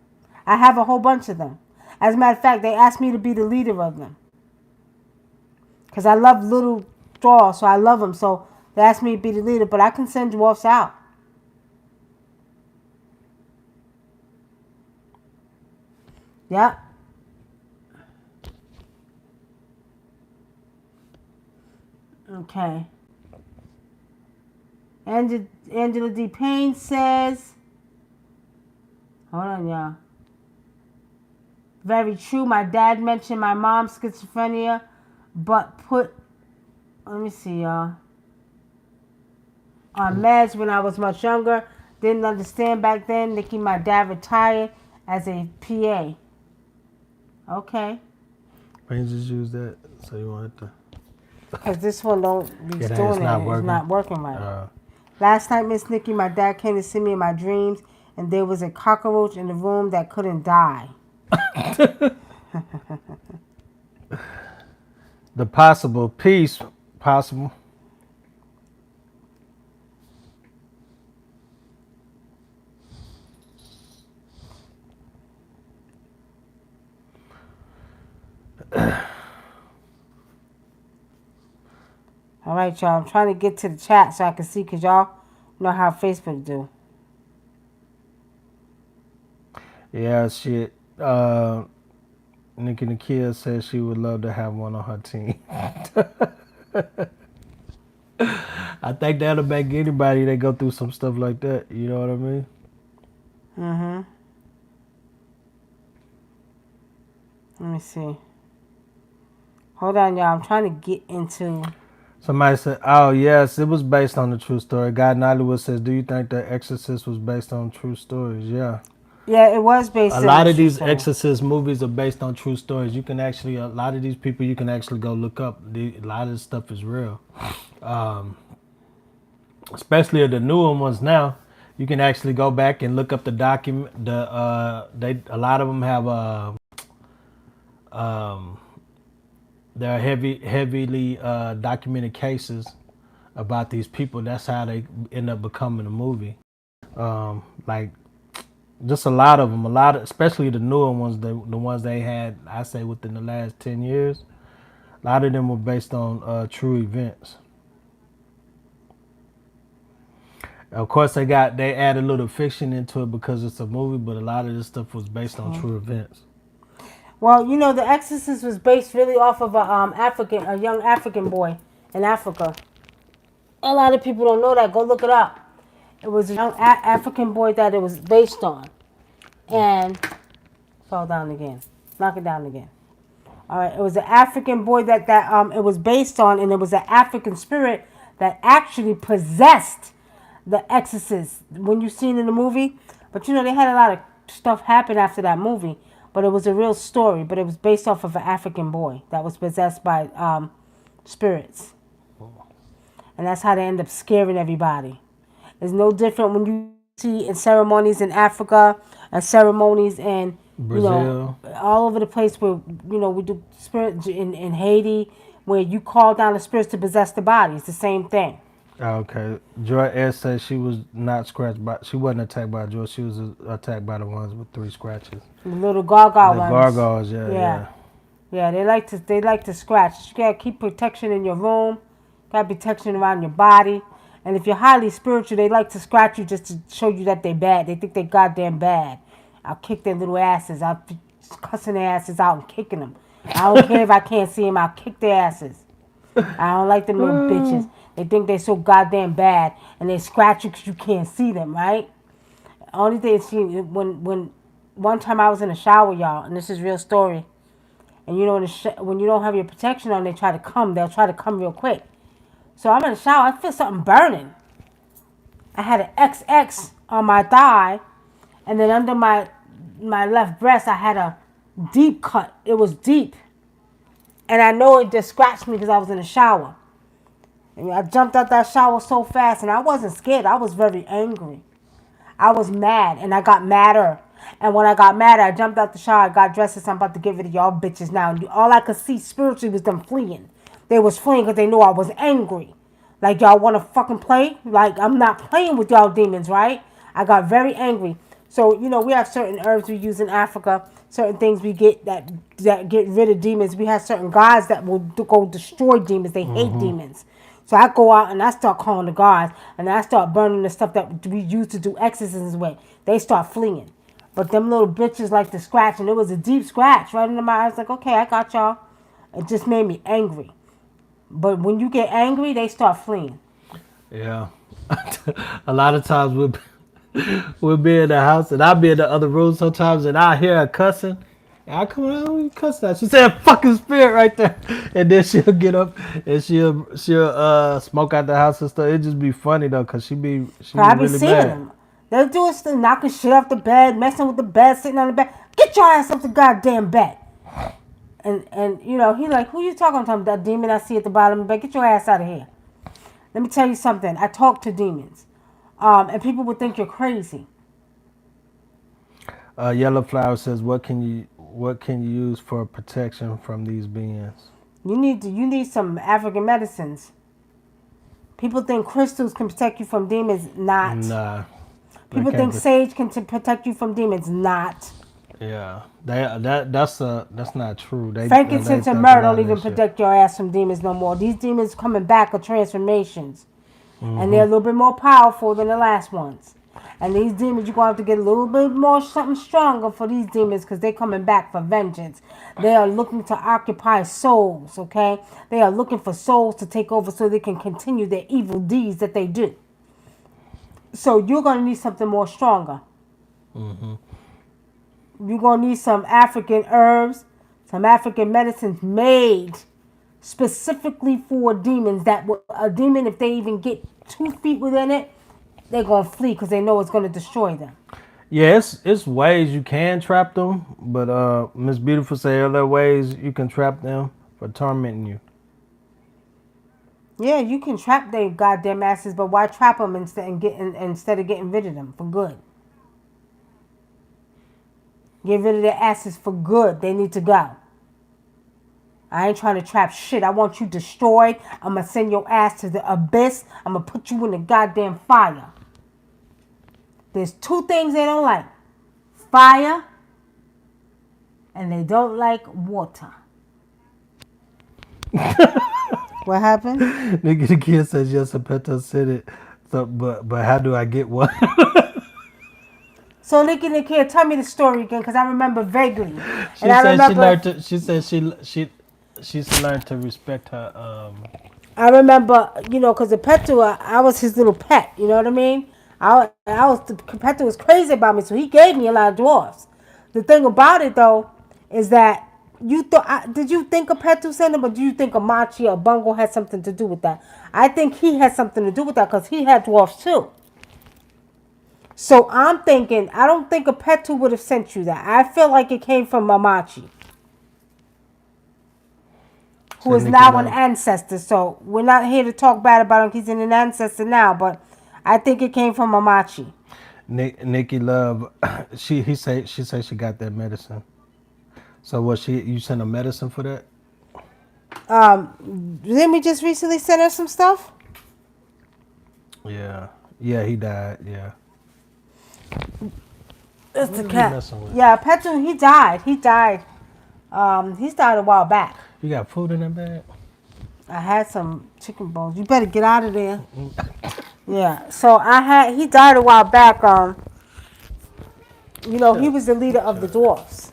[SPEAKER 1] I have a whole bunch of them. As a matter of fact, they asked me to be the leader of them. Because I love little dwarfs, so I love them. So they asked me to be the leader, but I can send dwarfs out. Yep. Okay. Angela D. Payne says, hold on, y'all. Very true. My dad mentioned my mom's schizophrenia, but let me see, y'all. On meds when I was much younger. Didn't understand back then. Nikki, my dad retired as a PA. Okay.
[SPEAKER 2] Why you just use that? So you wanted to.
[SPEAKER 1] Because this one don't be doing it. It's not working right. Last night, Miss Nikki, my dad came to see me in my dreams, and there was a cockroach in the room that couldn't die.
[SPEAKER 2] The possible peace, possible.
[SPEAKER 1] All right, y'all. I'm trying to get to the chat so I can see, because y'all know how Facebook do.
[SPEAKER 2] Yeah, shit. Nikki Nakia says she would love to have one on her team. I think that'll make anybody that go through some stuff like that. You know what I mean?
[SPEAKER 1] Mm-hmm. Let me see. Hold on, y'all. I'm trying to get into.
[SPEAKER 2] Somebody said, "Oh yes, it was based on a true story." God in Hollywood says, "Do you think The Exorcist was based on true stories?" Yeah,
[SPEAKER 1] Yeah, it was based
[SPEAKER 2] a
[SPEAKER 1] on a
[SPEAKER 2] lot of
[SPEAKER 1] true
[SPEAKER 2] these
[SPEAKER 1] story.
[SPEAKER 2] Exorcist movies are based on true stories. You can actually, a lot of these people, you can actually go look up. A lot of this stuff is real, um, especially the newer ones now. You can actually go back and look up the document. They a lot of them have um, they're heavily documented cases about these people. That's how they end up becoming a movie. Like just a lot of them, especially the newer ones, the ones they had, I say within the last 10 years. A lot of them were based on true events. Of course, they add a little fiction into it because it's a movie, but a lot of this stuff was based on true events.
[SPEAKER 1] Well, you know, The Exorcist was based really off of a young African boy in Africa. A lot of people don't know that. Go look it up. It was a young African boy that it was based on, and fall down again. Knock it down again. All right, it was an African boy that it was based on, and it was an African spirit that actually possessed the Exorcist when you seen in the movie. But you know, they had a lot of stuff happen after that movie, but it was a real story. But it was based off of an African boy that was possessed by spirits, and that's how they end up scaring everybody. It's no different when you see in ceremonies in Africa and ceremonies in, you know,
[SPEAKER 2] Brazil.
[SPEAKER 1] all over the place where, you know, we do spirit in Haiti, where you call down the spirits to possess the body. It's the same thing.
[SPEAKER 2] Okay. Joy S says she was not scratched by. She wasn't attacked by Joy. She was attacked by the ones with 3 scratches.
[SPEAKER 1] The little gargoyle
[SPEAKER 2] The
[SPEAKER 1] ones.
[SPEAKER 2] gargoyles. Yeah,
[SPEAKER 1] Yeah.
[SPEAKER 2] yeah.
[SPEAKER 1] Yeah, they like to scratch. You gotta keep protection in your room, got protection around your body. And if you're highly spiritual, they like to scratch you just to show you that they're bad. They think they're goddamn bad. I'll kick their little asses. I'll be cussing their asses out and kicking them. I don't care if I can't see them. I'll kick their asses. I don't like them little bitches. They think they're so goddamn bad, and they scratch you because you can't see them, right? Only thing is, when one time I was in the shower, y'all, and this is real story. And you know, when you don't have your protection on, they try to come. They'll try to come real quick. So I'm in the shower. I feel something burning. I had an XX on my thigh, and then under my left breast, I had a deep cut. It was deep, and I know it just scratched me because I was in the shower. And I jumped out that shower so fast, and I wasn't scared. I was very angry. I was mad, and I got madder. And when I got mad, I jumped out the shower, I got dressed, and I'm about to give it to y'all bitches now. And all I could see spiritually was them fleeing. They was fleeing because they knew I was angry. Like, y'all want to fucking play? Like, I'm not playing with y'all demons, right? I got very angry. So, you know, we have certain herbs we use in Africa, certain things we get that get rid of demons. We have certain gods that will go destroy demons. They hate demons. So I go out and I start calling the guards, and I start burning the stuff that we used to do exorcisms with. They start fleeing. But them little bitches like to scratch, and it was a deep scratch right into my eyes. Like, okay, I got y'all. It just made me angry. But when you get angry, they start fleeing.
[SPEAKER 2] Yeah. A lot of times we'll be in the house and I'll be in the other room sometimes and I hear her cussing. And I come around, you cussing at? She said fucking spirit right there. And then she'll get up and she'll smoke out the house and stuff. It just be funny though, cause she be
[SPEAKER 1] I be
[SPEAKER 2] really
[SPEAKER 1] seeing
[SPEAKER 2] mad.
[SPEAKER 1] them. They're doing stuff, knocking shit off the bed, messing with the bed, sitting on the bed. Get your ass off the goddamn bed. And you know, he like, who you talking to? That demon I see at the bottom of the bed. Get your ass out of here. Let me tell you something. I talk to demons. And people would think you're crazy.
[SPEAKER 2] Yellow Flower says, what can you use for protection from these beings?
[SPEAKER 1] You need some African medicines. People think crystals can protect you from demons. Not.
[SPEAKER 2] Nah.
[SPEAKER 1] People think sage can protect you from demons. Not.
[SPEAKER 2] Yeah, that's not true.
[SPEAKER 1] Frankincense and myrrh don't even protect your ass from demons no more. These demons coming back are transformations, and they're a little bit more powerful than the last ones. And these demons, you're going to have to get a little bit more something stronger for these demons because they're coming back for vengeance. They are looking to occupy souls, okay? They are looking for souls to take over so they can continue their evil deeds that they do. So you're going to need something more stronger.
[SPEAKER 2] Mm-hmm.
[SPEAKER 1] You're going to need some African herbs, some African medicines made specifically for demons. That a demon, if they even get 2 feet within it, they're going to flee because they know it's going to destroy them.
[SPEAKER 2] Yeah, it's ways you can trap them, but Miss Beautiful say other ways you can trap them for tormenting you.
[SPEAKER 1] Yeah, you can trap their goddamn asses, but why trap them instead of getting rid of them for good? Get rid of their asses for good. They need to go. I ain't trying to trap shit. I want you destroyed. I'm going to send your ass to the abyss. I'm going to put you in the goddamn fire. There's 2 things they don't like. Fire, and they don't like water. What happened?
[SPEAKER 2] Nigga, the kid says yes, Peto said it. So, but how do I get one?
[SPEAKER 1] So Nicky, tell me the story again, because I remember vaguely.
[SPEAKER 2] She said she learned to. She said she's learned to respect her.
[SPEAKER 1] I remember, because the Petu, I was his little pet. You know what I mean? The Petu was crazy about me, so he gave me a lot of dwarfs. The thing about it though is that did you think of Petu sent him, or do you think Amachi or Bungo had something to do with that? I think he had something to do with that because he had dwarfs too. So I'm thinking, I don't think a Petu would have sent you that. I feel like it came from Amachi, who is now an ancestor. So we're not here to talk bad about him. He's an ancestor now, but I think it came from Amachi.
[SPEAKER 2] Nicky Love, she said she got that medicine. So you sent a medicine for that?
[SPEAKER 1] Didn't we just recently send her some stuff?
[SPEAKER 2] Yeah, he died. Yeah.
[SPEAKER 1] It's the cat. Yeah, Petu, he died. He's died a while back.
[SPEAKER 2] You got food in that bag?
[SPEAKER 1] I had some chicken bones. You better get out of there. Yeah. So he died a while back. He was the leader of the dwarfs.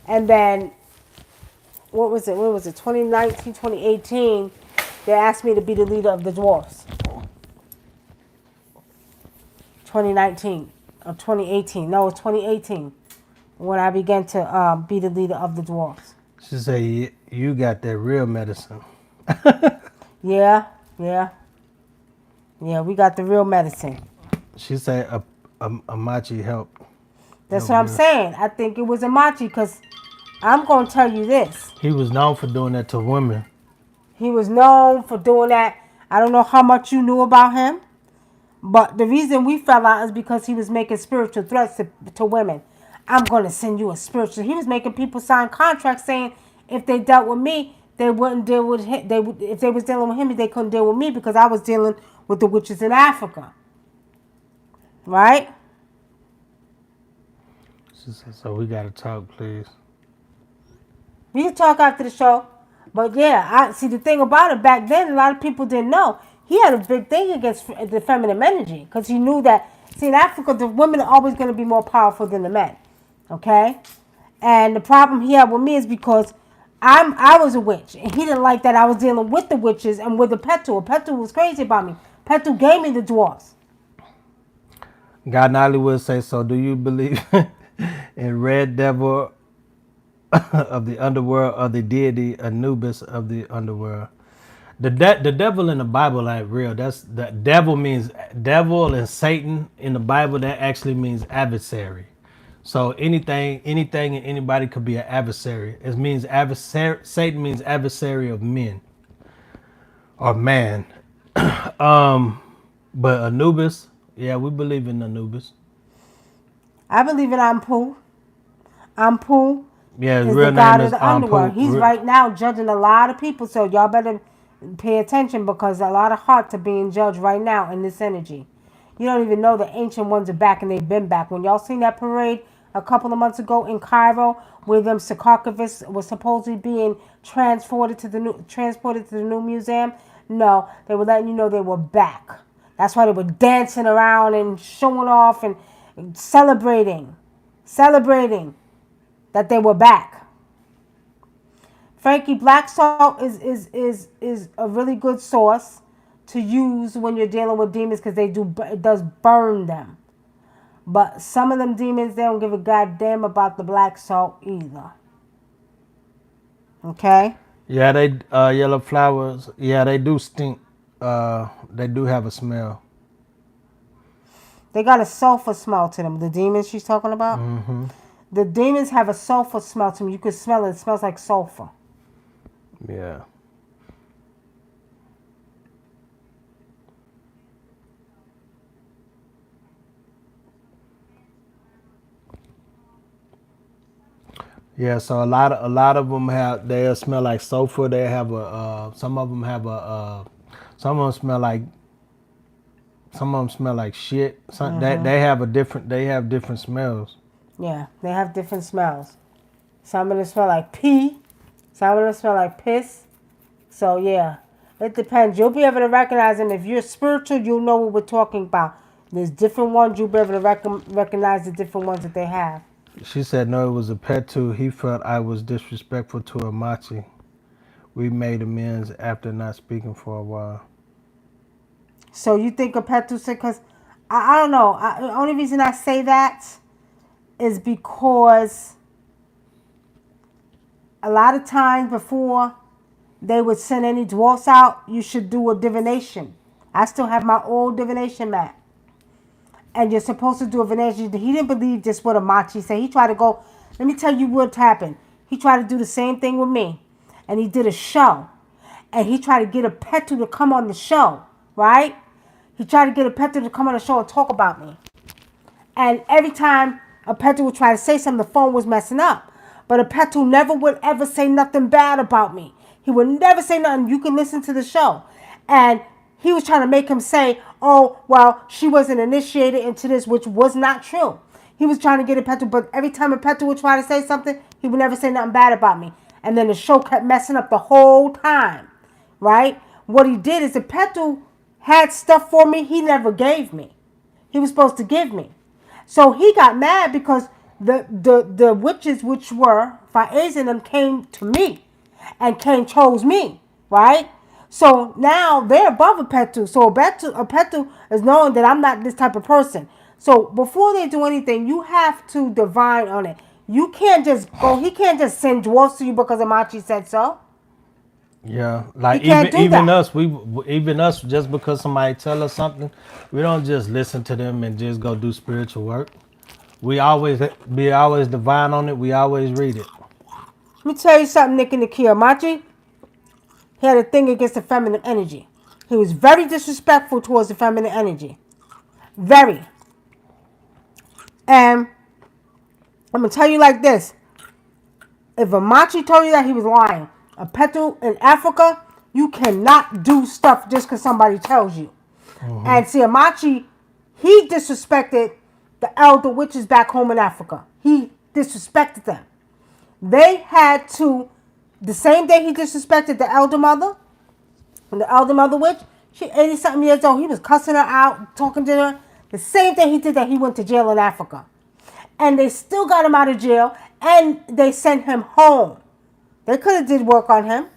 [SPEAKER 1] And then what was it? 2019, 2018, they asked me to be the leader of the dwarfs. 2019 or 2018. No, 2018 when I began to be the leader of the dwarfs.
[SPEAKER 2] She said, you got that real medicine.
[SPEAKER 1] Yeah, we got the real medicine.
[SPEAKER 2] She said Amachi helped.
[SPEAKER 1] That's what I'm saying. I think it was Amachi because I'm going to tell you this.
[SPEAKER 2] He was known for doing that to women.
[SPEAKER 1] He was known for doing that. I don't know how much you knew about him, but the reason we fell out is because he was making spiritual threats to women. I'm going to send you a spiritual. He was making people sign contracts saying if they dealt with me, they wouldn't deal with him. If they was dealing with him, they couldn't deal with me because I was dealing with the witches in Africa. Right?
[SPEAKER 2] She said, so we got to talk, please.
[SPEAKER 1] We can talk after the show. But yeah, I see the thing about it back then, a lot of people didn't know. He had a big thing against the feminine energy because he knew that, in Africa, the women are always going to be more powerful than the men. Okay? And the problem he had with me is because I was a witch, and he didn't like that I was dealing with the witches and with the Petu. Petu was crazy about me. Petu gave me the dwarfs.
[SPEAKER 2] God Nolly would say, so do you believe in Red Devil of the underworld or the deity Anubis of the underworld? The devil in the Bible ain't real. The devil means devil, and Satan in the Bible, that actually means adversary. So anything and anybody could be an adversary. It means adversary. Satan means adversary of men or man. But Anubis, yeah, we believe in Anubis.
[SPEAKER 1] I believe in Ampu. Ampu
[SPEAKER 2] is
[SPEAKER 1] the god of the underworld.
[SPEAKER 2] Ampu.
[SPEAKER 1] He's right now judging a lot of people, so y'all better pay attention because a lot of hearts are being judged right now in this energy. You don't even know the ancient ones are back, and they've been back. When y'all seen that parade a couple of months ago in Cairo, where them sarcophagus was supposedly being transported to the new museum, no, they were letting you know they were back. That's why they were dancing around and showing off and celebrating that they were back. Frankie, black salt is a really good source to use when you're dealing with demons because it does burn them. But some of them demons, they don't give a goddamn about the black salt either. Okay?
[SPEAKER 2] Yeah, they yellow flowers. Yeah, they do stink. They do have a smell.
[SPEAKER 1] They got a sulfur smell to them. The demons she's talking about?
[SPEAKER 2] Mm-hmm.
[SPEAKER 1] The demons have a sulfur smell to them. You can smell it. It smells like sulfur.
[SPEAKER 2] Yeah. Yeah, so a lot of them they smell like sulfur. They have some of them have some of them smell like shit. Some they have different smells.
[SPEAKER 1] Yeah, they have different smells. Some of them smell like pee. Some of them smell like piss. So yeah, it depends. You'll be able to recognize them. If you're spiritual, you'll know what we're talking about. There's different ones. You'll be able to recognize the different ones that they have.
[SPEAKER 2] She said no, it was a pet too. He felt I was disrespectful to Amachi. We made amends after not speaking for a while.
[SPEAKER 1] So you think a Petu said, because I don't know. The only reason I say that is because a lot of times before they would send any dwarfs out, you should do a divination. I still have my old divination mat. And you're supposed to do a divination. He didn't believe just what Amachi said. He tried to go, let me tell you what happened. He tried to do the same thing with me. And he did a show. And he tried to get a Petu to come on the show, right? He tried to get a Petu to come on the show and talk about me. And every time a Petu would try to say something, the phone was messing up. But a Petu never would ever say nothing bad about me. He would never say nothing. You can listen to the show. And he was trying to make him say, oh, well, she wasn't initiated into this, which was not true. He was trying to get a Petu, but every time a Petu would try to say something, he would never say nothing bad about me. And then the show kept messing up the whole time, right? What he did is the Petu had stuff for me he never gave me. He was supposed to give me. So he got mad because the witches, which were Faiz and them, came to me and chose me, right? So now they're above a Petu. So a Petu is knowing that I'm not this type of person. So before they do anything, you have to divine on it. You can't just go, he can't just send dwarfs to you because Amachi said so.
[SPEAKER 2] Yeah, like
[SPEAKER 1] even
[SPEAKER 2] us, just because somebody tell us something, we don't just listen to them and just go do spiritual work. We always divine on it. We always read it.
[SPEAKER 1] Let me tell you something, Nick and Nikia. Amachi, he had a thing against the feminine energy. He was very disrespectful towards the feminine energy. Very. And I'm going to tell you like this. If Amachi told you that, he was lying. A Petu in Africa, you cannot do stuff just because somebody tells you. Mm-hmm. And see, Amachi, he disrespected the elder witches back home in Africa. He disrespected them. They had to, the same day he disrespected the elder mother witch, she 80-something years old, he was cussing her out, talking to her. The same day he did that, he went to jail in Africa. And they still got him out of jail, and they sent him home. They could have did work on him.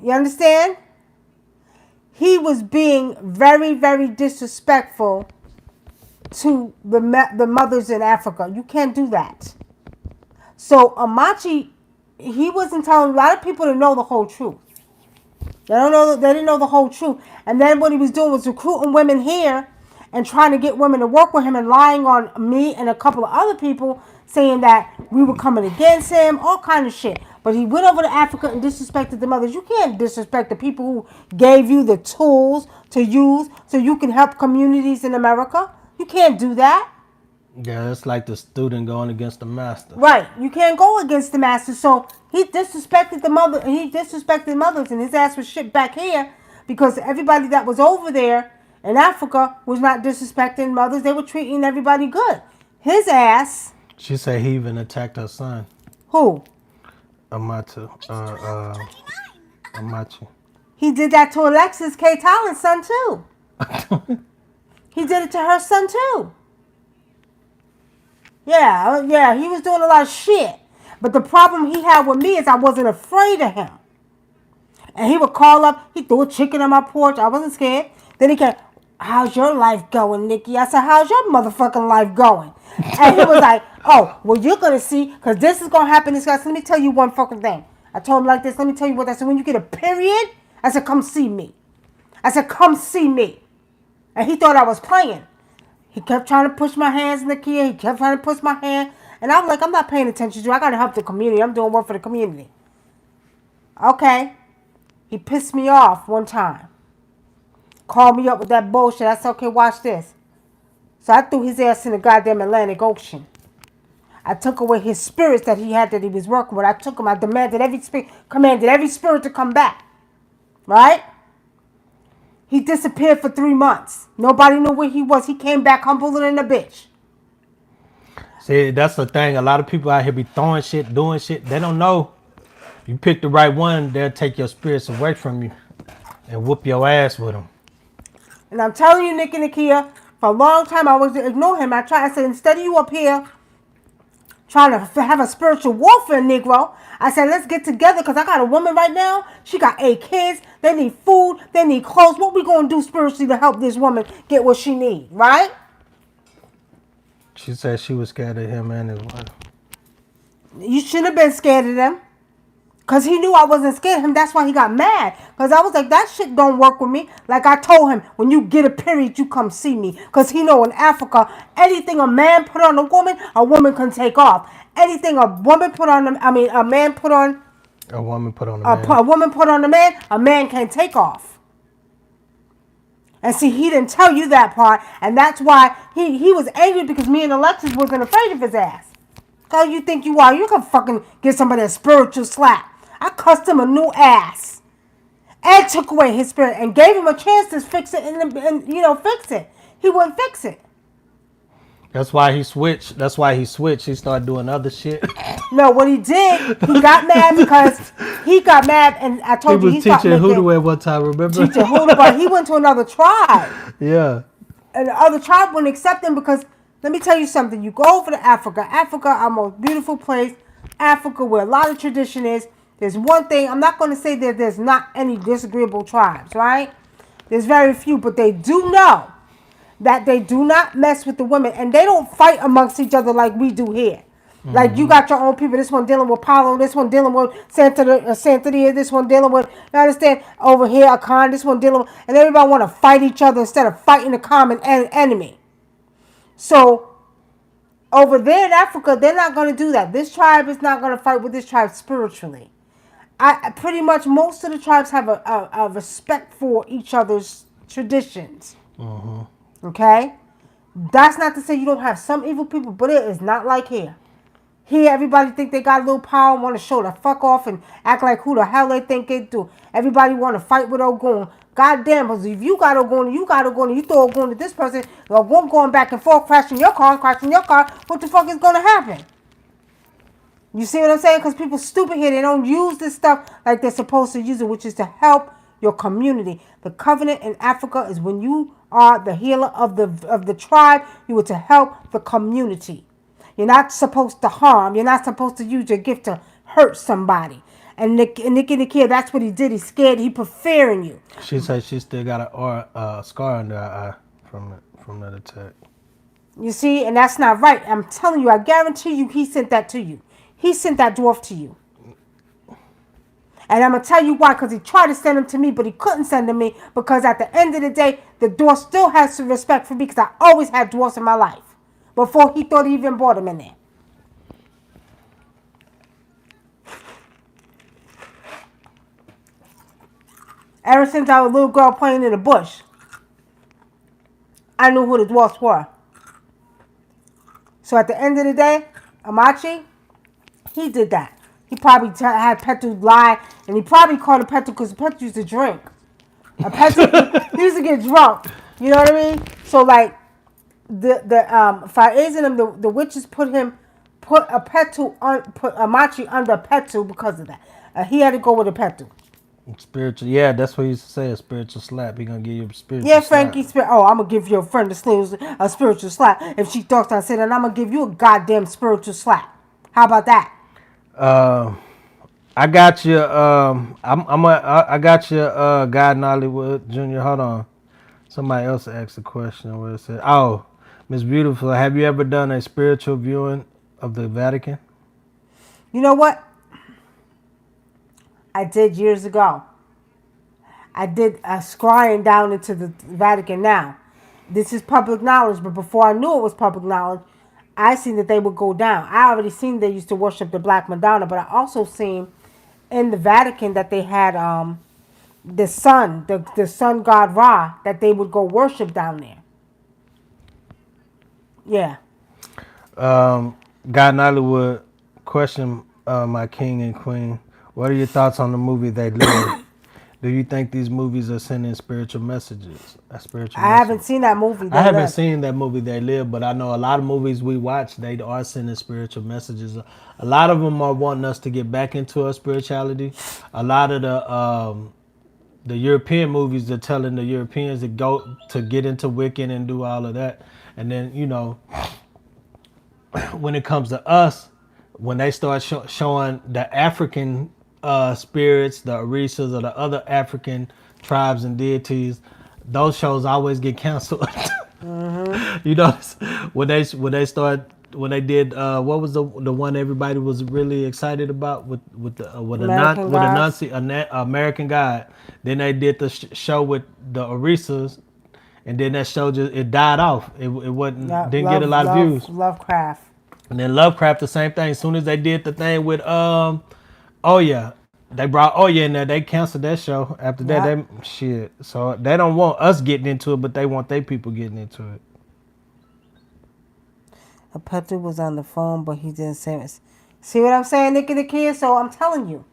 [SPEAKER 1] You understand? He was being very, very disrespectful to the mothers in Africa. You can't do that. So Amachi, he wasn't telling a lot of people to know the whole truth. They didn't know the whole truth. And then what he was doing was recruiting women here and trying to get women to work with him and lying on me and a couple of other people, saying that we were coming against him, all kind of shit. But he went over to Africa and disrespected the mothers. You can't disrespect the people who gave you the tools to use so you can help communities in America. You can't do that.
[SPEAKER 2] Yeah, it's like the student going against the master.
[SPEAKER 1] Right. You can't go against the master. So he disrespected the mother. He disrespected mothers, and his ass was shipped back here because everybody that was over there in Africa was not disrespecting mothers. They were treating everybody good. His ass.
[SPEAKER 2] She said he even attacked her son.
[SPEAKER 1] Who?
[SPEAKER 2] Amachi.
[SPEAKER 1] He did that to Alexis K. Talon's son, too. He did it to her son, too. Yeah, he was doing a lot of shit. But the problem he had with me is I wasn't afraid of him. And he would call up, he threw a chicken on my porch. I wasn't scared. Then he came, how's your life going, Nikki? I said, how's your motherfucking life going? And he was like, oh, well, you're going to see, because this is going to happen. This guy said, let me tell you one fucking thing. I told him like this, let me tell you what I said. When you get a period, I said, come see me. I said, come see me. And he thought I was playing. He kept trying to push my hands in the key. He kept trying to push my hand. And I was like, I'm not paying attention to you. I got to help the community. I'm doing work for the community. Okay. He pissed me off one time. Called me up with that bullshit. I said, okay, watch this. So I threw his ass in the goddamn Atlantic Ocean. I took away his spirits that he had that he was working with. I took him. I commanded every spirit to come back. Right? He disappeared for 3 months. Nobody knew where he was. He came back humble than a bitch.
[SPEAKER 2] See, that's the thing. A lot of people out here be throwing shit, doing shit. They don't know. You pick the right one, they'll take your spirits away from you and whoop your ass with them.
[SPEAKER 1] And I'm telling you, Nick and Nakia, for a long time I was ignore him. I said, instead of you up here trying to have a spiritual warfare, Negro, I said, let's get together because I got a woman right now. She got 8 kids. They need food. They need clothes. What we going to do spiritually to help this woman get what she need, right?
[SPEAKER 2] She said she was scared of him and his wife.
[SPEAKER 1] You shouldn't have been scared of them. Because he knew I wasn't scared of him. That's why he got mad. Because I was like, that shit don't work with me. Like I told him, when you get a period, you come see me. Because he know in Africa, anything a man put on a woman can take off. Anything a woman put on, a man put on.
[SPEAKER 2] A woman put on a man.
[SPEAKER 1] A woman put on a man can't take off. And see, he didn't tell you that part. And that's why he was angry because me and Alexis wasn't afraid of his ass. How you think you are? You can fucking give somebody a spiritual slap. I cussed him a new ass. And took away his spirit and gave him a chance to fix it and fix it. He wouldn't fix it.
[SPEAKER 2] That's why he switched. He started doing other shit.
[SPEAKER 1] No, what he did, he got mad because he got mad, and I told you he
[SPEAKER 2] was teaching hoodoo at one time, remember?
[SPEAKER 1] Teaching hoodoo, but he went to another tribe.
[SPEAKER 2] Yeah.
[SPEAKER 1] And the other tribe wouldn't accept him because, let me tell you something, you go over to Africa. Africa, our most beautiful place. Africa, where a lot of tradition is. There's one thing, I'm not going to say that there's not any disagreeable tribes, right? There's very few, but they do know that they do not mess with the women, and they don't fight amongst each other like we do here. Mm-hmm. Like you got your own people, this one dealing with Paulo, this one dealing with Santeria, this one dealing with, you understand, over here, Akan, this one dealing with, and everybody want to fight each other instead of fighting the common enemy. So, over there in Africa, they're not going to do that. This tribe is not going to fight with this tribe spiritually. Pretty much most of the tribes have a respect for each other's traditions. Mm-hmm. Okay? That's not to say you don't have some evil people, but it is not like here. Here, everybody think they got a little power and want to show the fuck off and act like who the hell they think they do. Everybody want to fight with Ogun. God damn, because if you got Ogun, you throw Ogun to this person, Ogun going back and forth, crashing your car, what the fuck is going to happen? You see what I'm saying? Because people stupid here. They don't use this stuff like they're supposed to use it, which is to help your community. The covenant in Africa is when you are the healer of the tribe, you are to help the community. You're not supposed to harm. You're not supposed to use your gift to hurt somebody. And Nicky, that's what he did. He scared. He preferring you.
[SPEAKER 2] She said she still got a scar under her eye from that attack.
[SPEAKER 1] You see, and that's not right. I'm telling you, I guarantee you, he sent that to you. He sent that dwarf to you. And I'm going to tell you why, because he tried to send him to me, but he couldn't send him to me, because at the end of the day, the dwarf still has some respect for me, because I always had dwarfs in my life, before he thought he even brought him in there. Ever since I was a little girl playing in the bush, I knew who the dwarfs were. So at the end of the day, Amachi, he did that. He probably had Petu lie, and he probably called a Petu because Petu used to drink. A Petu, he used to get drunk. You know what I mean? So like the Faiz and them, the witches put Amachi under Petu because of that. He had to go with a Petu.
[SPEAKER 2] Spiritual, yeah, that's what he used to say. A spiritual slap. He gonna give you a spiritual
[SPEAKER 1] Yeah,
[SPEAKER 2] slap.
[SPEAKER 1] Frankie. Oh, I'm gonna give your friend a spiritual slap. If she talks, I said, and I'm gonna give you a goddamn spiritual slap. How about that?
[SPEAKER 2] Um, I got you. I got you. Guy in Hollywood Junior. Hold on. Somebody else asked a question. Where it said, "Oh, Miss Beautiful, have you ever done a spiritual viewing of the Vatican?"
[SPEAKER 1] You know what? I did years ago. I did a scrying down into the Vatican now. This is public knowledge, but before I knew it was public knowledge, I seen that they would go down. I already seen they used to worship the Black Madonna, but I also seen in the Vatican that they had the sun, the sun god Ra, that they would go worship down there. Yeah.
[SPEAKER 2] Guy in Hollywood question, my king and queen. What are your thoughts on the movie They Live? Do you think these movies are sending spiritual messages? A spiritual
[SPEAKER 1] I
[SPEAKER 2] message?
[SPEAKER 1] haven't seen that movie,
[SPEAKER 2] I
[SPEAKER 1] They
[SPEAKER 2] haven't
[SPEAKER 1] Live.
[SPEAKER 2] seen that movie They Live, but I know a lot of movies we watch, they are sending spiritual messages. A lot of them are wanting us to get back into our spirituality. A lot of the European movies are telling the Europeans to go to get into Wiccan and do all of that. And then, when it comes to us, when they start showing the African spirits, the Orisas, or the other African tribes and deities, those shows always get canceled. You know, when they did what was the one everybody was really excited about
[SPEAKER 1] American Gods.
[SPEAKER 2] American God. Then they did the show with the Orisas, and then that show just it died off. It wasn't
[SPEAKER 1] Yeah,
[SPEAKER 2] didn't get a lot of views.
[SPEAKER 1] Lovecraft.
[SPEAKER 2] And then Lovecraft, the same thing. As soon as they did the thing with oh yeah, they brought oh yeah in there, they canceled that show. After that,
[SPEAKER 1] Yeah.
[SPEAKER 2] they shit. So they don't want us getting into it, but they want their people getting into it.
[SPEAKER 1] A puppet was on the phone, but he didn't say it. See what I'm saying, Nicky the Kid? So I'm telling you,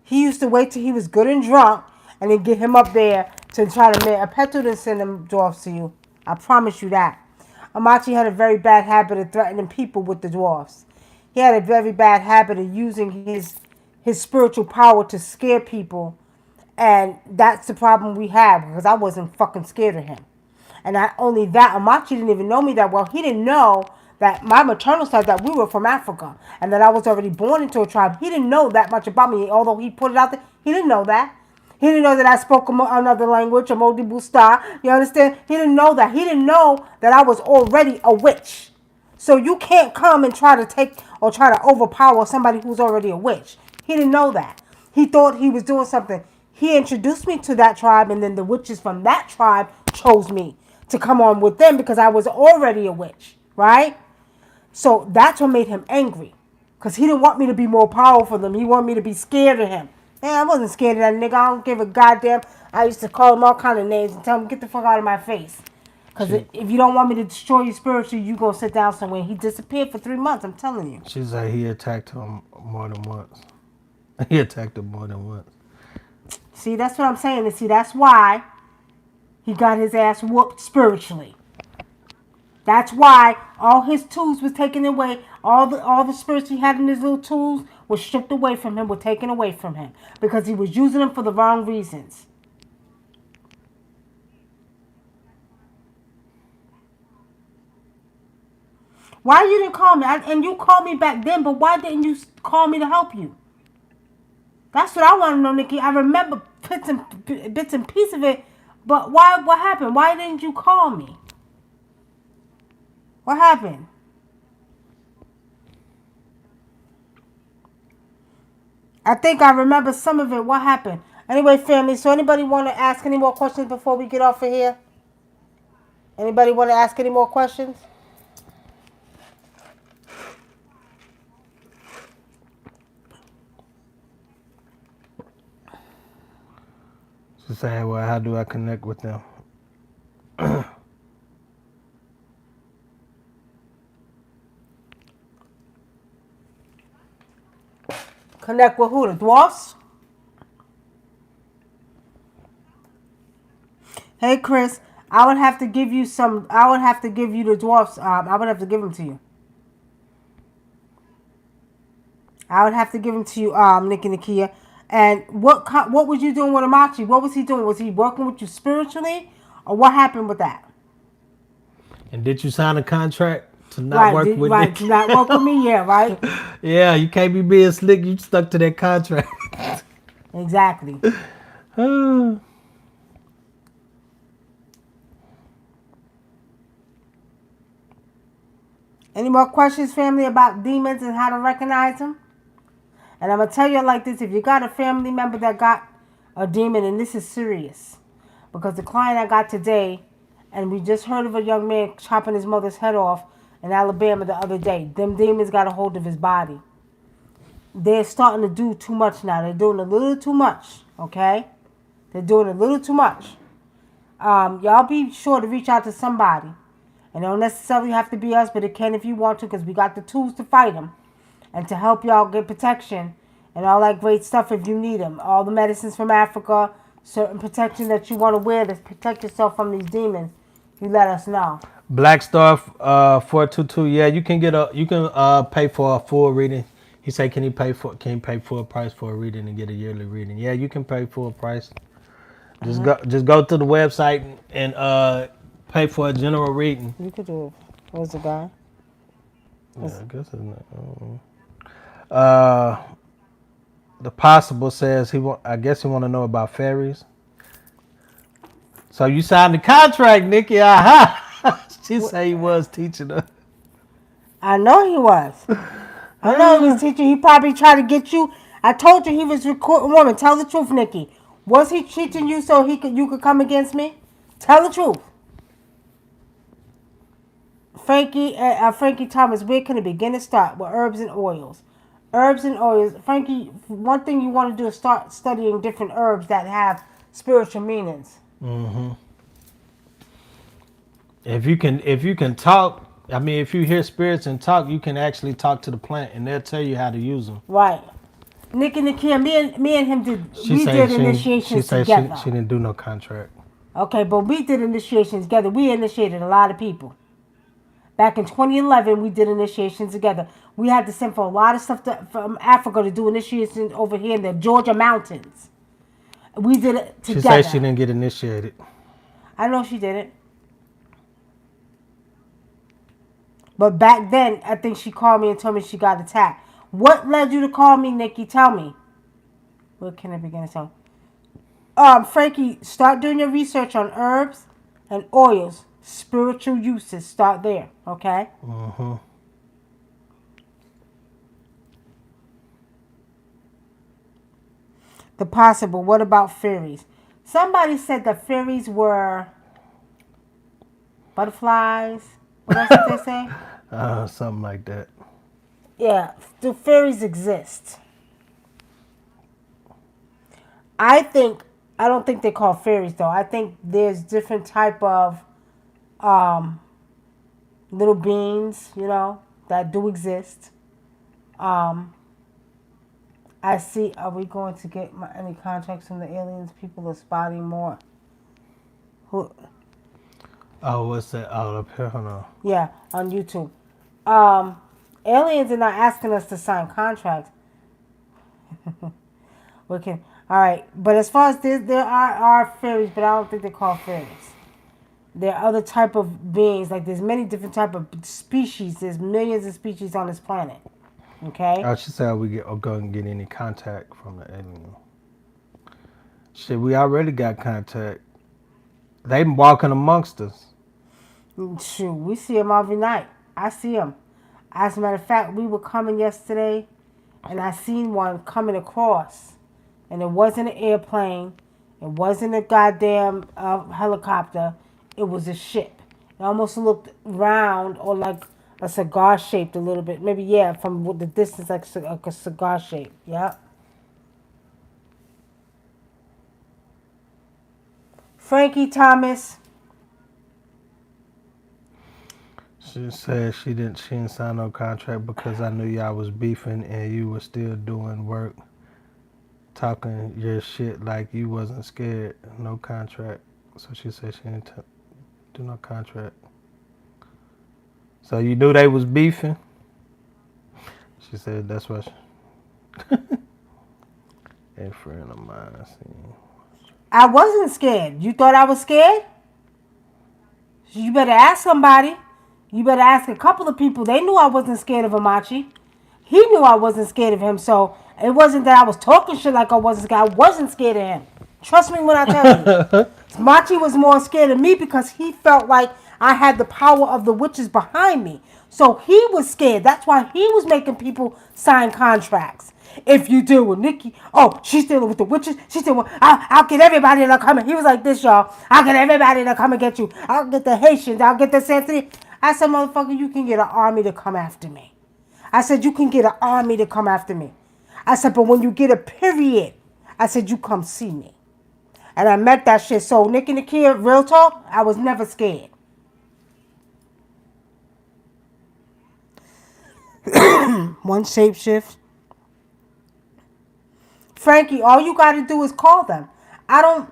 [SPEAKER 1] he used to wait till he was good and drunk, and then get him up there to try to make a Petu didn't send them dwarfs to you. I promise you that. Amachi had a very bad habit of threatening people with the dwarfs. He had a very bad habit of using his spiritual power to scare people, and that's the problem we have because I wasn't fucking scared of him. And not only that, Amachi didn't even know me that well. He didn't know that my maternal side, that we were from Africa and that I was already born into a tribe. He didn't know that much about me, although he put it out there. He didn't know that. He didn't know that I spoke another language, a Modi Busta. You understand? He didn't know that. He didn't know that I was already a witch. So you can't come and try to take or try to overpower somebody who's already a witch. He didn't know that. He thought he was doing something. He introduced me to that tribe, and then the witches from that tribe chose me to come on with them because I was already a witch, right? So that's what made him angry. Because he didn't want me to be more powerful than him. He wanted me to be scared of him. Man, I wasn't scared of that nigga. I don't give a goddamn. I used to call him all kind of names and tell him, get the fuck out of my face. Because if you don't want me to destroy you spiritually, you go sit down somewhere. He disappeared for 3 months, I'm telling you.
[SPEAKER 2] She said he attacked him more than once. He attacked him more than once.
[SPEAKER 1] See, that's what I'm saying. And see, that's why he got his ass whooped spiritually. That's why all his tools was taken away. All the spirits he had in his little tools were stripped away from him, were taken away from him. Because he was using them for the wrong reasons. Why you didn't call me? And you called me back then, but why didn't you call me to help you? That's what I want to know, Nikki. I remember bits and pieces of it, but why? What happened? Why didn't you call me? What happened? I think I remember some of it. What happened? Anyway, family, so anybody want to ask any more questions before we get off of here? Anybody want to ask any more questions?
[SPEAKER 2] She said, well, how do I connect with them?
[SPEAKER 1] Connect with who? The dwarfs? Hey, Chris, I would have to give you some. I would have to give you the dwarfs. I would have to give them to you. I would have to give them to you, Nick and Nakia. And what was you doing with Amachi? What was he doing? Was he working with you spiritually, or what happened with that?
[SPEAKER 2] And did you sign a contract to not
[SPEAKER 1] Right,
[SPEAKER 2] work with
[SPEAKER 1] right.
[SPEAKER 2] Nick?
[SPEAKER 1] To not work with me, yeah, right.
[SPEAKER 2] Yeah, you can't be being slick. You stuck to that contract.
[SPEAKER 1] Exactly. Any more questions, family, about demons and how to recognize them? And I'm gonna tell you like this: if you got a family member that got a demon, and this is serious, because the client I got today, and we just heard of a young man chopping his mother's head off in Alabama the other day. Them demons got a hold of his body. They're starting to do too much now. They're doing a little too much. Okay, they're doing a little too much. Y'all be sure to reach out to somebody. And it don't necessarily have to be us, but it can if you want to, because we got the tools to fight them and to help y'all get protection and all that great stuff if you need them. All the medicines from Africa, certain protection that you want to wear to protect yourself from these demons, you let us know.
[SPEAKER 2] Black Star 422. Yeah, you can pay for a full reading. He said, can you pay full price for a reading and get a yearly reading? Yeah, you can pay full price. Just go to the website and pay for a general reading.
[SPEAKER 1] You could do it. Where's the guy?
[SPEAKER 2] Yeah, I guess it's not. Uh, the possible says I guess he want to know about fairies. So you signed the contract, Nikki. Aha. She said he was teaching her.
[SPEAKER 1] I know he was. I know he was teaching. He probably tried to get you. I told you he was recording. Woman, tell the truth, Nikki. Was he cheating you so you could come against me? Tell the truth. Frankie Thomas, where can it begin to start? With herbs and oils. Herbs and oils. Frankie, one thing you want to do is start studying different herbs that have spiritual meanings.
[SPEAKER 2] Mm-hmm. If you can talk, I mean, if you hear spirits and talk, you can actually talk to the plant, and they'll tell you how to use them.
[SPEAKER 1] Right. Nick and Nakia, me and him did initiations together.
[SPEAKER 2] She didn't do no contract.
[SPEAKER 1] Okay, but we did initiations together. We initiated a lot of people. Back in 2011, we did initiations together. We had to send for a lot of stuff from Africa to do initiations over here in the Georgia mountains. We did it together.
[SPEAKER 2] She said she didn't get initiated.
[SPEAKER 1] I know she didn't. But back then, I think she called me and told me she got attacked. What led you to call me, Nikki? Tell me. Where can I begin to tell? Frankie, start doing your research on herbs and oils. Spiritual uses. Start there, okay?
[SPEAKER 2] Mm-hmm.
[SPEAKER 1] The possible. What about fairies? Somebody said that fairies were butterflies. What else did they say?
[SPEAKER 2] Something like that.
[SPEAKER 1] Yeah. Do fairies exist? I don't think they call fairies though. I think there's different type of little beings, that do exist. I see. Are we going to get any contracts from the aliens? People are spotting more. Who?
[SPEAKER 2] Oh, what's that? Oh, up here, hold on.
[SPEAKER 1] Yeah, on YouTube. Aliens are not asking us to sign contracts. We can. All right, but as far as there are fairies, but I don't think they're called fairies. There are other type of beings. Like there's many different type of species. There's millions of species on this planet. Okay.
[SPEAKER 2] Oh, she said go and get any contact from the alien. Shit, we already got contact. They walking amongst us.
[SPEAKER 1] Shoot, we see them every night. I see them. As a matter of fact, we were coming yesterday, and I seen one coming across, and it wasn't an airplane, it wasn't a goddamn helicopter, it was a ship. It almost looked round or like a cigar shaped a little bit. Maybe yeah, from the distance like a cigar shape. Yeah. Frankie Thomas.
[SPEAKER 2] She said she didn't sign no contract because I knew y'all was beefing and you were still doing work, talking your shit like you wasn't scared. No contract. So she said she didn't do no contract. So you knew they was beefing? She said that's what A friend of mine seen.
[SPEAKER 1] I wasn't scared. You thought I was scared? You better ask somebody. You better ask a couple of people. They knew I wasn't scared of Amachi. He knew I wasn't scared of him, so it wasn't that I was talking shit like I wasn't scared. I wasn't scared of him. Trust me when I tell you. Machi was more scared of me because he felt like I had the power of the witches behind me. So he was scared. That's why he was making people sign contracts. If you deal with Nikki, oh, she's dealing with the witches. She's dealing with, I'll get everybody to come. He was like this, y'all. I'll get everybody to come and get you. I'll get the Haitians. I'll get the Santini. I said, motherfucker, you can get an army to come after me. I said, you can get an army to come after me. I said, but when you get a period, I said, you come see me. And I met that shit. So, Nick and the Kid, real talk, I was never scared. One shapeshift. Frankie, all you got to do is call them. I don't,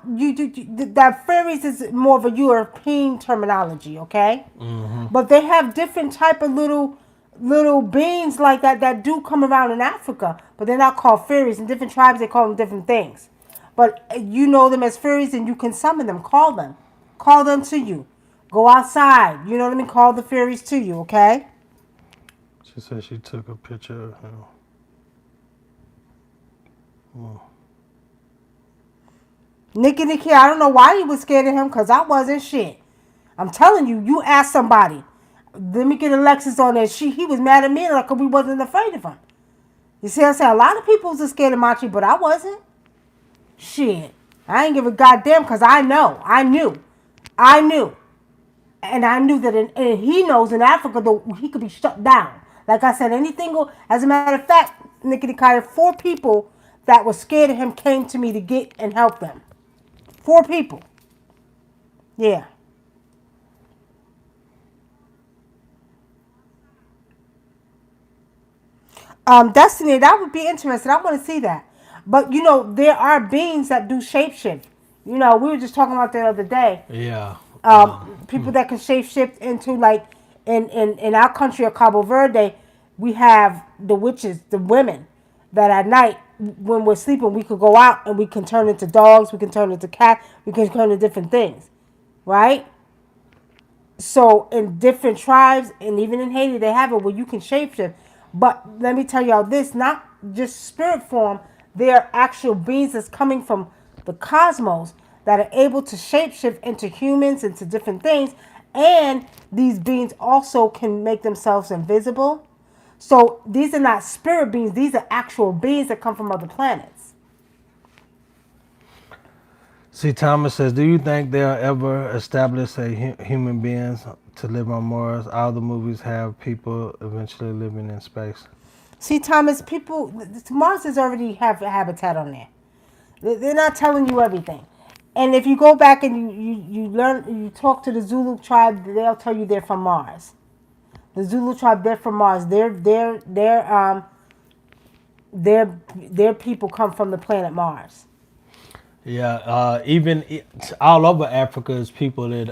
[SPEAKER 1] that fairies is more of a European terminology, okay?
[SPEAKER 2] Mm-hmm.
[SPEAKER 1] But they have different type of little beings like that do come around in Africa, but they're not called fairies. In different tribes, they call them different things. But you know them as fairies, and you can summon them. Call them to you. Go outside. You know what I mean? Call the fairies to you. Okay.
[SPEAKER 2] She said she took a picture of him. Oh.
[SPEAKER 1] Nicky, I don't know why you was scared of him, because I wasn't shit. I'm telling you, you ask somebody. Let me get Alexis on there. He was mad at me like we wasn't afraid of him. You see what I'm saying? A lot of people was scared of Machi, but I wasn't. Shit. I ain't give a goddamn because I know. I knew. And I knew that and he knows in Africa though he could be shut down. Like I said, anything as a matter of fact, Nicky Kaya, 4 people that were scared of him came to me to get and help them. 4 people. Yeah. Destiny, that would be interesting. I want to see that. But there are beings that do shapeshift. We were just talking about that the other day.
[SPEAKER 2] Yeah.
[SPEAKER 1] People that can shapeshift into like in our country of Cabo Verde, we have the witches, the women that at night when we're sleeping we could go out and we can turn into dogs, we can turn into cats, we can turn into different things, right? So in different tribes and even in Haiti they have it where you can shapeshift. But let me tell y'all this, not just spirit form, there are actual beings that's coming from the cosmos that are able to shapeshift into humans, into different things. And these beings also can make themselves invisible. So these are not spirit beings, these are actual beings that come from other planets.
[SPEAKER 2] See, Thomas says, do you think they'll ever establish human beings to live on Mars? All the movies have people eventually living in space.
[SPEAKER 1] See, Thomas, Mars is already have a habitat on there. They're not telling you everything. And if you go back and you learn, you talk to the Zulu tribe, they'll tell you they're from Mars. The Zulu tribe, they're from Mars. Their people come from the planet Mars.
[SPEAKER 2] Yeah, even all over Africa is people that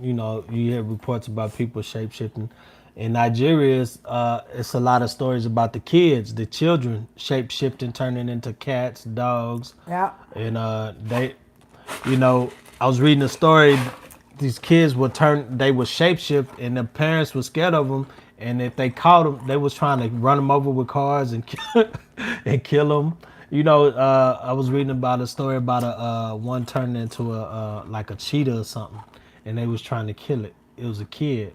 [SPEAKER 2] you hear reports about people shapeshifting. In Nigeria, it's a lot of stories about the kids, the children shapeshifting, turning into cats, dogs,
[SPEAKER 1] Yeah.
[SPEAKER 2] and I was reading a story. These kids they would shapeshift, and the parents were scared of them. And if they caught them, they was trying to run them over with cars and kill them. I was reading about a story about a one turned into a like a cheetah or something, and they was trying to kill it. It was a kid.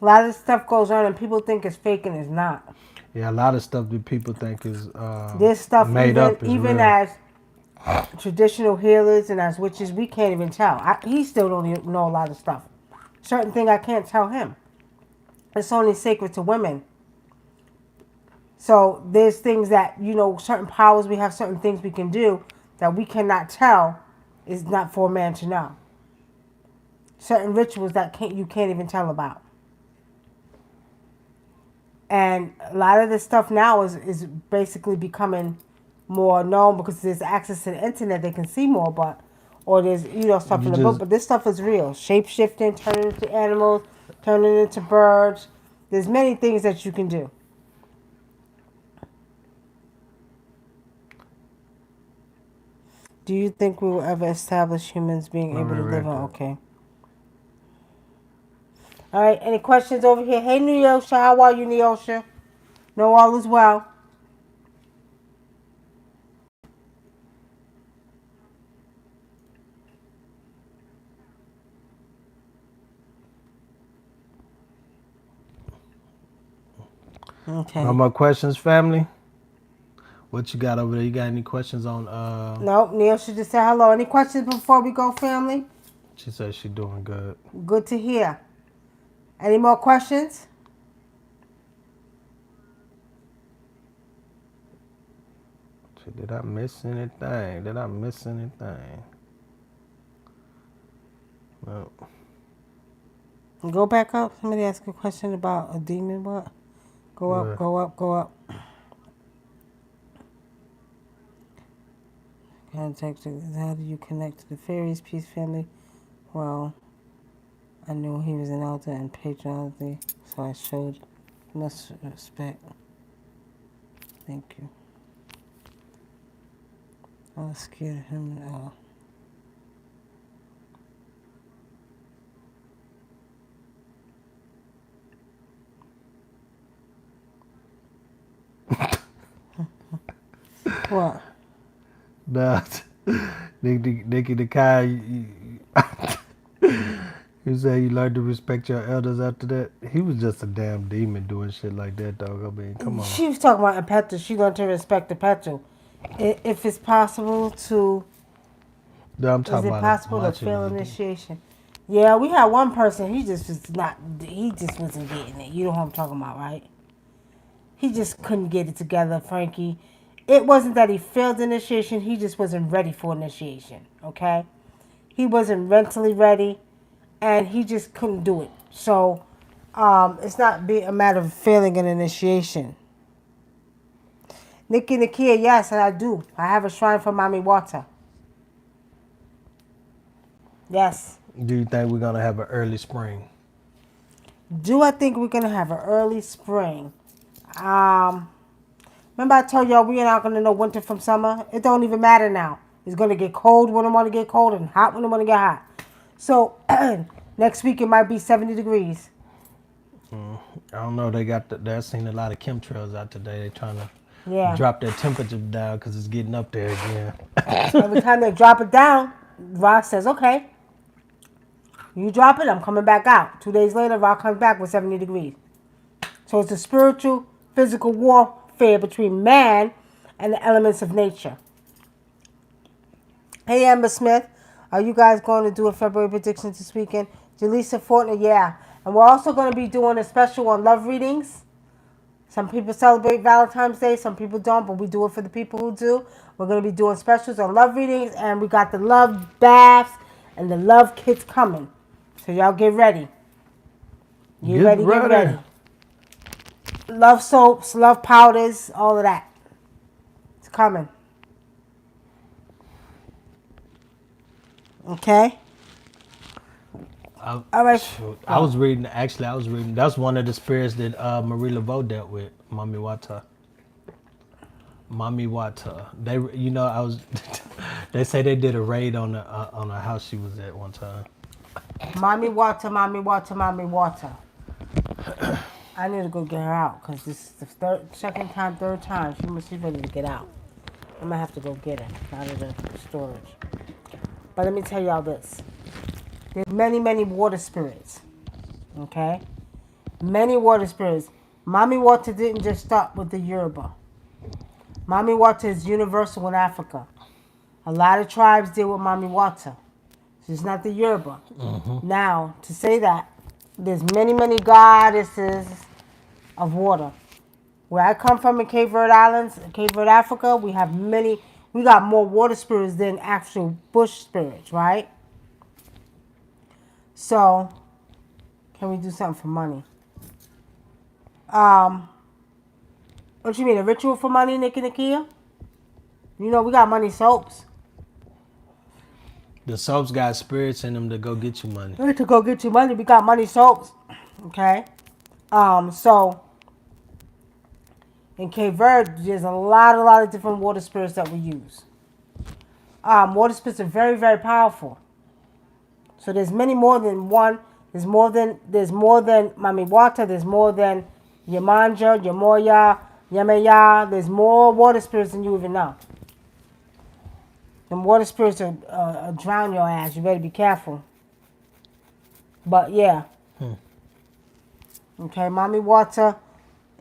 [SPEAKER 1] A lot of stuff goes on and people think it's fake and it's not.
[SPEAKER 2] Yeah, a lot of stuff that people think is
[SPEAKER 1] This stuff,
[SPEAKER 2] made up is
[SPEAKER 1] even
[SPEAKER 2] real.
[SPEAKER 1] as traditional healers and as witches, we can't even tell. He still don't even know a lot of stuff. Certain thing I can't tell him. It's only sacred to women. So there's things that, certain powers we have, certain things we can do that we cannot tell is not for a man to know. Certain rituals that you can't even tell about. And a lot of this stuff now is basically becoming more known because there's access to the internet. They can see more, or there's stuff in the book. But this stuff is real. Shape shifting, turning into animals, turning into birds. There's many things that you can do. Do you think we will ever establish humans being
[SPEAKER 2] Let
[SPEAKER 1] able
[SPEAKER 2] me
[SPEAKER 1] to live
[SPEAKER 2] read
[SPEAKER 1] on?
[SPEAKER 2] that.
[SPEAKER 1] Okay. All right. Any questions over here? Hey, Neosha. How are you, Neosha? No, all is well.
[SPEAKER 2] No
[SPEAKER 1] Okay.
[SPEAKER 2] more questions, family? What you got over there? You got any questions on
[SPEAKER 1] No, Neosha just said hello. Any questions before we go, family?
[SPEAKER 2] she said she doing good.
[SPEAKER 1] Good to hear. Any more questions?
[SPEAKER 2] Did I miss anything? Did I miss anything? No.
[SPEAKER 1] Go back up. Somebody asked a question about a demon. What? Go up,
[SPEAKER 2] Well,
[SPEAKER 1] go up, go up. Contact. How do you connect to the fairies, peace family? Well, I knew he was an elder and patriarchy, so I showed much respect. Thank you. I was scared of him at all. What?
[SPEAKER 2] nah. Nicky the Kai, you say you learned to respect your elders after that? He was just a damn demon doing shit like that, dog. I mean, come on.
[SPEAKER 1] She was talking about Impetu. She learned to respect Impetu. If it's possible to,
[SPEAKER 2] No, I'm
[SPEAKER 1] is
[SPEAKER 2] talking
[SPEAKER 1] it
[SPEAKER 2] about
[SPEAKER 1] possible to
[SPEAKER 2] Machi
[SPEAKER 1] fail
[SPEAKER 2] was a demon.
[SPEAKER 1] initiation? Yeah, we had one person. He just was not. He just wasn't getting it. You know what I'm talking about, right? He just couldn't get it together, Frankie. It wasn't that he failed initiation. He just wasn't ready for initiation. Okay, he wasn't mentally ready, and he just couldn't do it. So, it's not be a matter of failing an initiation. Nikki Nakia, yes, I do. I have a shrine for Mommy Water. Yes.
[SPEAKER 2] Do you think we're gonna have an early spring?
[SPEAKER 1] Do I think we're gonna have an early spring? Um, Remember I told y'all we are not gonna know winter from summer. It don't even matter now. It's gonna get cold when I want to get cold and hot when I want to get hot. So next week it might be 70 degrees.
[SPEAKER 2] I don't know. They're seeing a lot of chemtrails out today. They're trying to
[SPEAKER 1] Yeah.
[SPEAKER 2] drop their temperature down because it's getting up there again.
[SPEAKER 1] Every time they drop it down, Rock says, "Okay, you drop it, I'm coming back out." 2 days later, Rock comes back with 70 degrees. So it's a spiritual, physical warfare between man and the elements of nature. Hey, Amber Smith, are you guys going to do a February prediction this weekend? Jaleesa Fortner, yeah. And we're also going to be doing a special on love readings. Some people celebrate Valentine's Day, some people don't, but we do it for the people who do. We're going to be doing specials on love readings, and we got the love baths and the love kits coming. So y'all get ready. Get ready, get ready. Love soaps, love powders, all of that. It's coming. Okay? All right.
[SPEAKER 2] I was reading. Actually, I was reading. That's one of the spirits that Marie Laveau dealt with. Mami Wata. Mami Wata. They, I was. They say they did a raid on the house she was at one time.
[SPEAKER 1] Mommy water, mommy water, mommy water. I need to go get her out because this is the third time. She's ready to get out. I'm going to have to go get her out of the storage. But let me tell y'all this. There's many, many water spirits. Okay? Many water spirits. Mommy water didn't just start with the Yoruba. Mommy water is universal in Africa. A lot of tribes deal with mommy water. So it's not the Yoruba. Now, to say that, there's many, many goddesses of water. Where I come from in Cape Verde Islands, Cape Verde, Africa, we got more water spirits than actual bush spirits, right? So, can we do something for money? What you mean, a ritual for money, Nikki Nakia? You know, we got money soaps.
[SPEAKER 2] The soaps got spirits in them to go get you money.
[SPEAKER 1] To go get you money, we got money soaps. Okay? So, in Cape Verde, there's a lot of different water spirits that we use. Water spirits are very, very powerful. So there's many more than one. There's more than Mami Wata. There's more than Yamanja, Yamoya, Yameya. There's more water spirits than you even know. The water spirits will drown your ass. You better be careful. But yeah. Okay, Mami Wata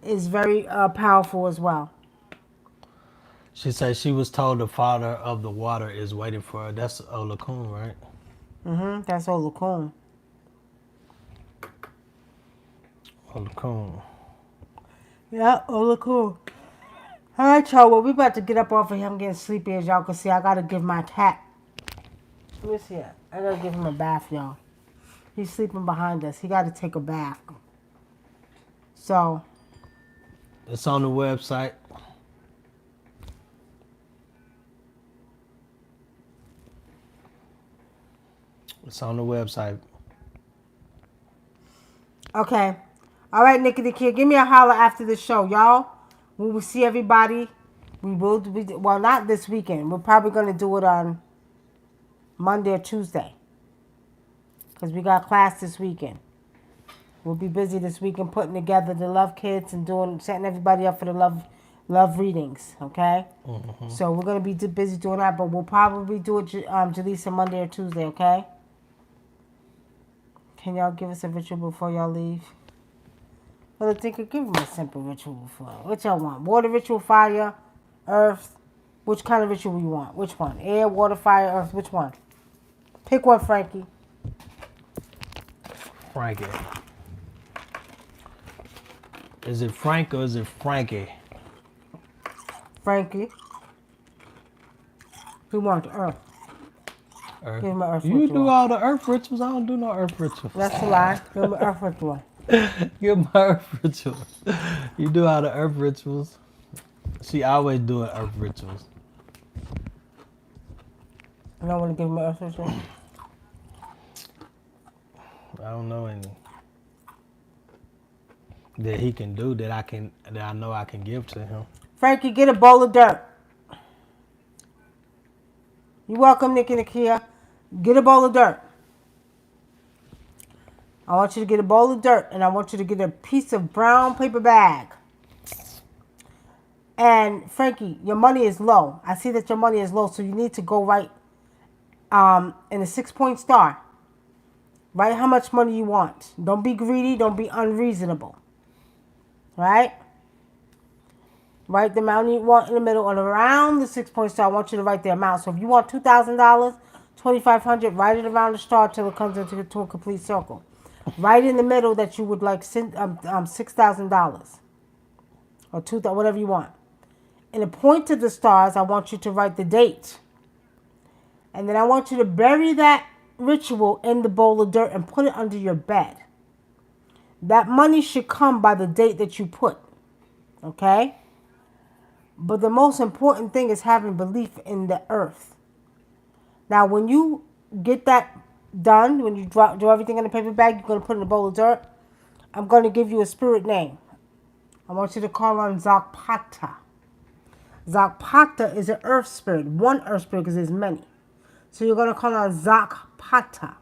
[SPEAKER 1] is very powerful as well.
[SPEAKER 2] She said she was told the father of the water is waiting for her. That's Olakun, right?
[SPEAKER 1] That's Olakun.
[SPEAKER 2] Olakun.
[SPEAKER 1] Yeah, Olakun. All right, y'all. Well, we about to get up off of him getting sleepy. As y'all can see, I got to give my cat. Let me see it. I got to give him a bath, y'all. He's sleeping behind us. He got to take a bath. So.
[SPEAKER 2] It's on the website. It's on the website.
[SPEAKER 1] Okay. All right, Nicky the Kid. Give me a holler after the show, y'all. We will see everybody. We will be, well, not this weekend. We're probably going to do it on Monday or Tuesday. Because we got class this weekend. We'll be busy this weekend putting together the Love Kids and setting everybody up for the love readings, okay? So we're going to be busy doing that, but we'll probably do it, Jaleesa, Monday or Tuesday, okay? Can y'all give us a ritual before y'all leave? Well, I think give me a simple ritual before. What y'all want? Water ritual, fire, earth? Which kind of ritual you want? Which one? Air, water, fire, earth? Which one? Pick one, Frankie.
[SPEAKER 2] Frankie. Is it Frank or is it Frankie?
[SPEAKER 1] Frankie. Who wants earth?
[SPEAKER 2] Earth.
[SPEAKER 1] Give him an earth
[SPEAKER 2] You
[SPEAKER 1] ritual.
[SPEAKER 2] do all the earth rituals. I don't do no earth rituals.
[SPEAKER 1] That's a lie. Give him an earth ritual.
[SPEAKER 2] Give my earth ritual. You do all the earth rituals. She always doing earth rituals.
[SPEAKER 1] You don't want to give him an earth ritual?
[SPEAKER 2] I don't know any that he can do that I know I can give to him.
[SPEAKER 1] Frankie, get a bowl of dirt. You're welcome, Nicky Nakia. Get a bowl of dirt. I want you to get a bowl of dirt, and I want you to get a piece of brown paper bag. And Frankie, your money is low. I see that your money is low, so you need to go write in a 6-point star. Write how much money you want. Don't be greedy. Don't be unreasonable. Right? Write the amount you want in the middle, and around the 6-point star, I want you to write the amount. So if you want $2,000, $2,500, write it around the star till it comes into a complete circle. Right in the middle that you would like $6,000 or $2,000, whatever you want. In the point to the stars, I want you to write the date. And then I want you to bury that ritual in the bowl of dirt and put it under your bed. That money should come by the date that you put. Okay? But the most important thing is having belief in the earth. Now, when you get that done, when you do everything in the paper bag, you're going to put in a bowl of dirt. I'm going to give you a spirit name. I want you to call on Zakpata. Zakpata is an earth spirit. One earth spirit because there's many. So you're going to call on Zakpata.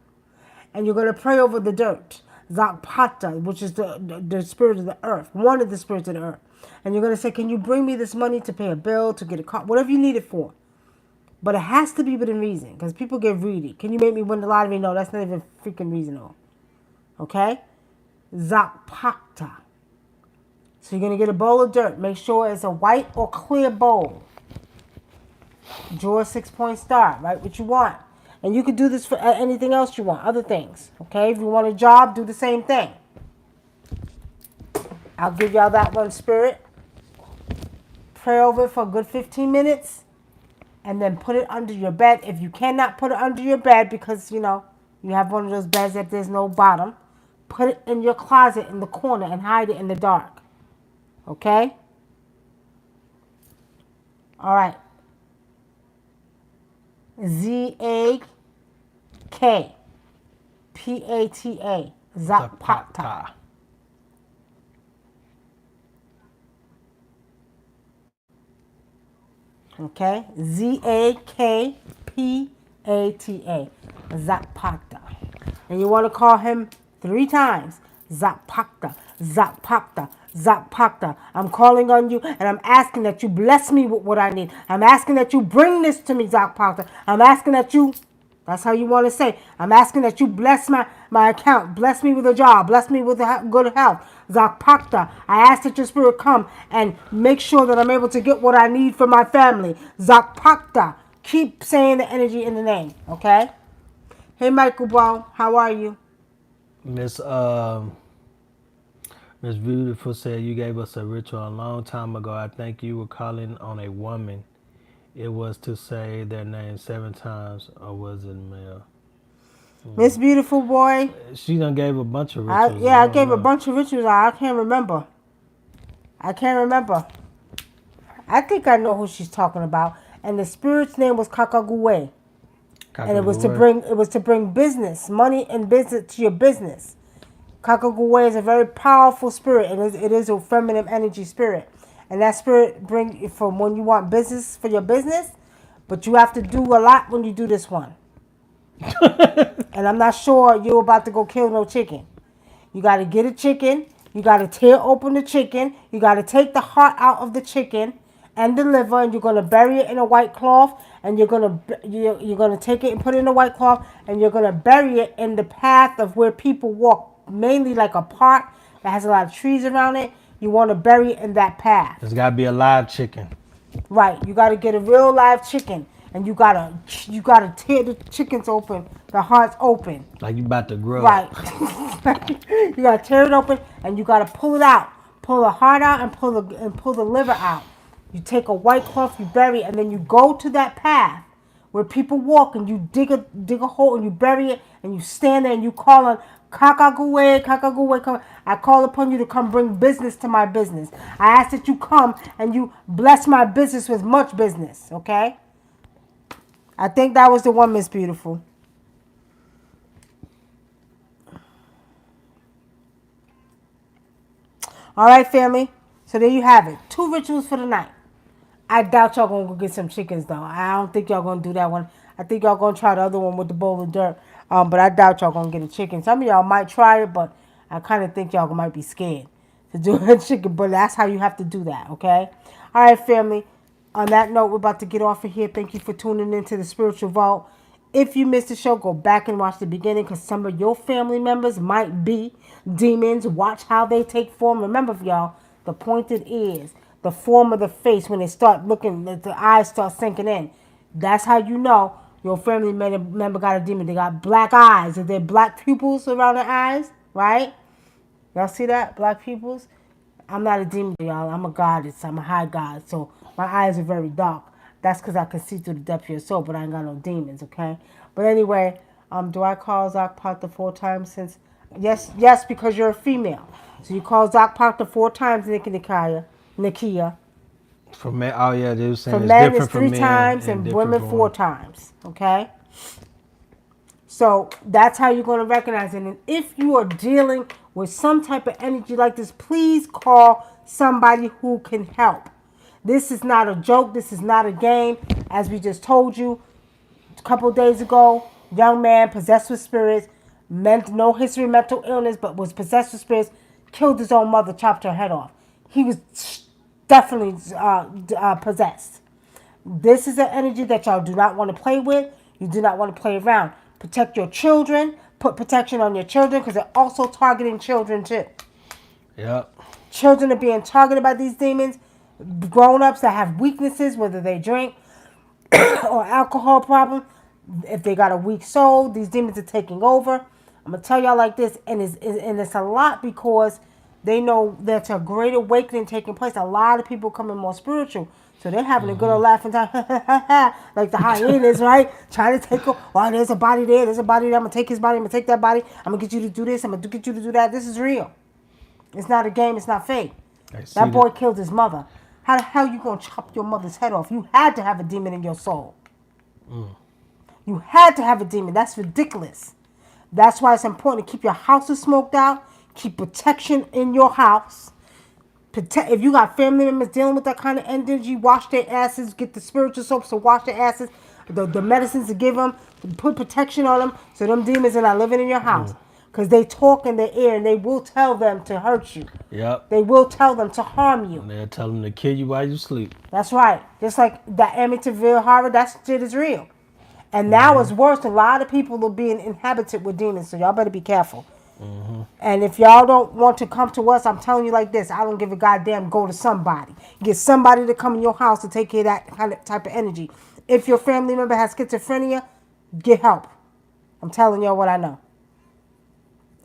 [SPEAKER 1] And you're going to pray over the dirt. Zakpata, which is the spirit of the earth. One of the spirits of the earth. And you're going to say, can you bring me this money to pay a bill, to get a car, whatever you need it for. But it has to be within reason, because people get greedy. Can you make me win the lottery? No, that's not even freaking reasonable. Okay? Zakpata. So you're going to get a bowl of dirt. Make sure it's a white or clear bowl. Draw a 6-point star. Write what you want. And you could do this for anything else you want, other things. Okay? If you want a job, do the same thing. I'll give y'all that one, spirit. Pray over it for a good 15 minutes. And then put it under your bed. If you cannot put it under your bed because, you know, you have one of those beds that there's no bottom, put it in your closet in the corner and hide it in the dark. Okay? All right. Zakpata. Zakpata. Okay? Zakpata. Zapata. Zapata. And you want to call him 3 times. Zapata. Zapata. Zapata. I'm calling on you and I'm asking that you bless me with what I need. I'm asking that you bring this to me, Zapata. I'm asking that you, that's how you want to say, I'm asking that you bless my account. Bless me with a job. Bless me with good health. Zapata. I ask that your spirit come and make sure that I'm able to get what I need for my family. Zapata. Keep saying the energy in the name, okay? Hey, Michael Ball, how are you?
[SPEAKER 2] Miss Miss Beautiful said you gave us a ritual a long time ago. I think you were calling on a woman. It was to say their name 7 times, or was it male?
[SPEAKER 1] Miss Beautiful Boy.
[SPEAKER 2] She done gave a bunch of rituals.
[SPEAKER 1] I
[SPEAKER 2] I don't
[SPEAKER 1] gave a
[SPEAKER 2] know.
[SPEAKER 1] bunch of rituals. I can't remember. I can't remember. I think I know who she's talking about. And the spirit's name was Kakague. And
[SPEAKER 2] Kakagure.
[SPEAKER 1] it was to bring business, money and business to your business. Kakague is a very powerful spirit, and it is a feminine energy spirit. And that spirit bring from when you want business for your business, but you have to do a lot when you do this one. And I'm not sure you're about to go kill no chicken. You got to get a chicken. You got to tear open the chicken. You got to take the heart out of the chicken and the liver, and you're gonna bury it in a white cloth. And you're gonna take it and put it in a white cloth, and you're gonna bury it in the path of where people walk, mainly like a park that has a lot of trees around it. You want to bury it in that path.
[SPEAKER 2] It's got to be a live chicken.
[SPEAKER 1] Right. You got to get a real live chicken, and you gotta tear the chickens open, the hearts open.
[SPEAKER 2] Like you about to grow.
[SPEAKER 1] Right. You gotta tear it open, and you gotta pull it out. Pull the heart out and pull the liver out. You take a white cloth, you bury it, and then you go to that path where people walk, and you dig a hole, and you bury it, and you stand there, and you call on Kakague, Kakague, come. I call upon you to come bring business to my business. I ask that you come and you bless my business with much business, okay? I think that was the one, Miss Beautiful. All right, family. So there you have it. 2 rituals for the night. I doubt y'all gonna go get some chickens though. I don't think y'all gonna do that one. I think y'all gonna try the other one with the bowl of dirt. But I doubt y'all gonna get a chicken. Some of y'all might try it, but I kind of think y'all might be scared to do a chicken. But that's how you have to do that, okay? All right, family. On that note, we're about to get off of here. Thank you for tuning into the Spiritual Vault. If you missed the show, go back and watch the beginning because some of your family members might be demons. Watch how they take form. Remember, y'all, the pointed ears, the form of the face when they start looking, the eyes start sinking in. That's how you know your family member got a demon. They got black eyes. Are there black pupils around their eyes? Right? Y'all see that? Black pupils? I'm not a demon, y'all. I'm a goddess. I'm a high god. So my eyes are very dark. That's because I can see through the depth of your soul, but I ain't got no demons, okay? But anyway, do I call Zakpata 4 times since... Yes, because you're a female. So you call Zakpata 4 times, Nikia.
[SPEAKER 2] For men, oh yeah, they were saying
[SPEAKER 1] For
[SPEAKER 2] it's
[SPEAKER 1] men,
[SPEAKER 2] different
[SPEAKER 1] it's
[SPEAKER 2] for
[SPEAKER 1] 3
[SPEAKER 2] men
[SPEAKER 1] times, and
[SPEAKER 2] different
[SPEAKER 1] women
[SPEAKER 2] for
[SPEAKER 1] 4
[SPEAKER 2] women.
[SPEAKER 1] times, okay? So that's how you're going to recognize it. And if you are dealing with some type of energy like this, please call somebody who can help. This is not a joke. This is not a game. As we just told you a couple of days ago, young man possessed with spirits, no history of mental illness, but was possessed with spirits, killed his own mother, chopped her head off. He was definitely possessed. This is an energy that y'all do not want to play with. You do not want to play around. Protect your children. Put protection on your children because they're also targeting children too.
[SPEAKER 2] Yep.
[SPEAKER 1] Children are being targeted by these demons. Grown-ups that have weaknesses, whether they drink or alcohol problem. If they got a weak soul, these demons are taking over. I'm going to tell y'all like this, and it's a lot because they know there's a great awakening taking place. A lot of people coming more spiritual. So they're having a good old laughing time, like the hyenas, right? Trying to take over. Oh, there's a body there. There's a body there. I'm going to take his body. I'm going to take that body. I'm going to get you to do this. I'm going to get you to do that. This is real. It's not a game. It's not fake. That boy killed his mother. How the hell you going to chop your mother's head off? You had to have a demon in your soul. You had to have a demon. That's ridiculous. That's why it's important to keep your houses smoked out. Keep protection in your house. If you got family members dealing with that kind of energy, wash their asses. Get the spiritual soaps to wash their asses. the medicines to give them, to put protection on them, so them demons are not living in your house. Because they talk in their ear and they will tell them to hurt you.
[SPEAKER 2] Yep.
[SPEAKER 1] They will tell them to harm you.
[SPEAKER 2] And they'll tell them to kill you while you sleep.
[SPEAKER 1] That's right. Just like that Amityville horror, that shit is real. And now it's worse. A lot of people are being inhabited with demons, so y'all better be careful. And if y'all don't want to come to us, I'm telling you like this, I don't give a goddamn, go to somebody. Get somebody to come in your house to take care of that kind of type of energy. If your family member has schizophrenia, get help. I'm telling y'all what I know.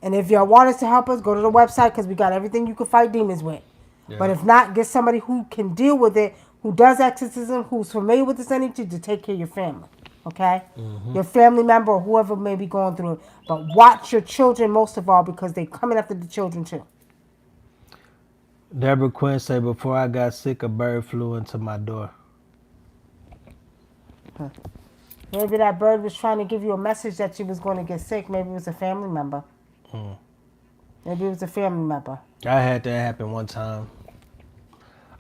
[SPEAKER 1] And if y'all want us to help us, go to the website because we got everything you can fight demons with. Yeah. But if not, get somebody who can deal with it, who does exorcism, who's familiar with this energy to take care of your family. Okay? Your family member or whoever may be going through it. But watch your children most of all because they're coming after the children too.
[SPEAKER 2] Deborah Quinn said, before I got sick, a bird flew into my door.
[SPEAKER 1] Maybe that bird was trying to give you a message that you was going to get sick. Maybe it was a family member. Maybe it was a family member.
[SPEAKER 2] I had that happen one time.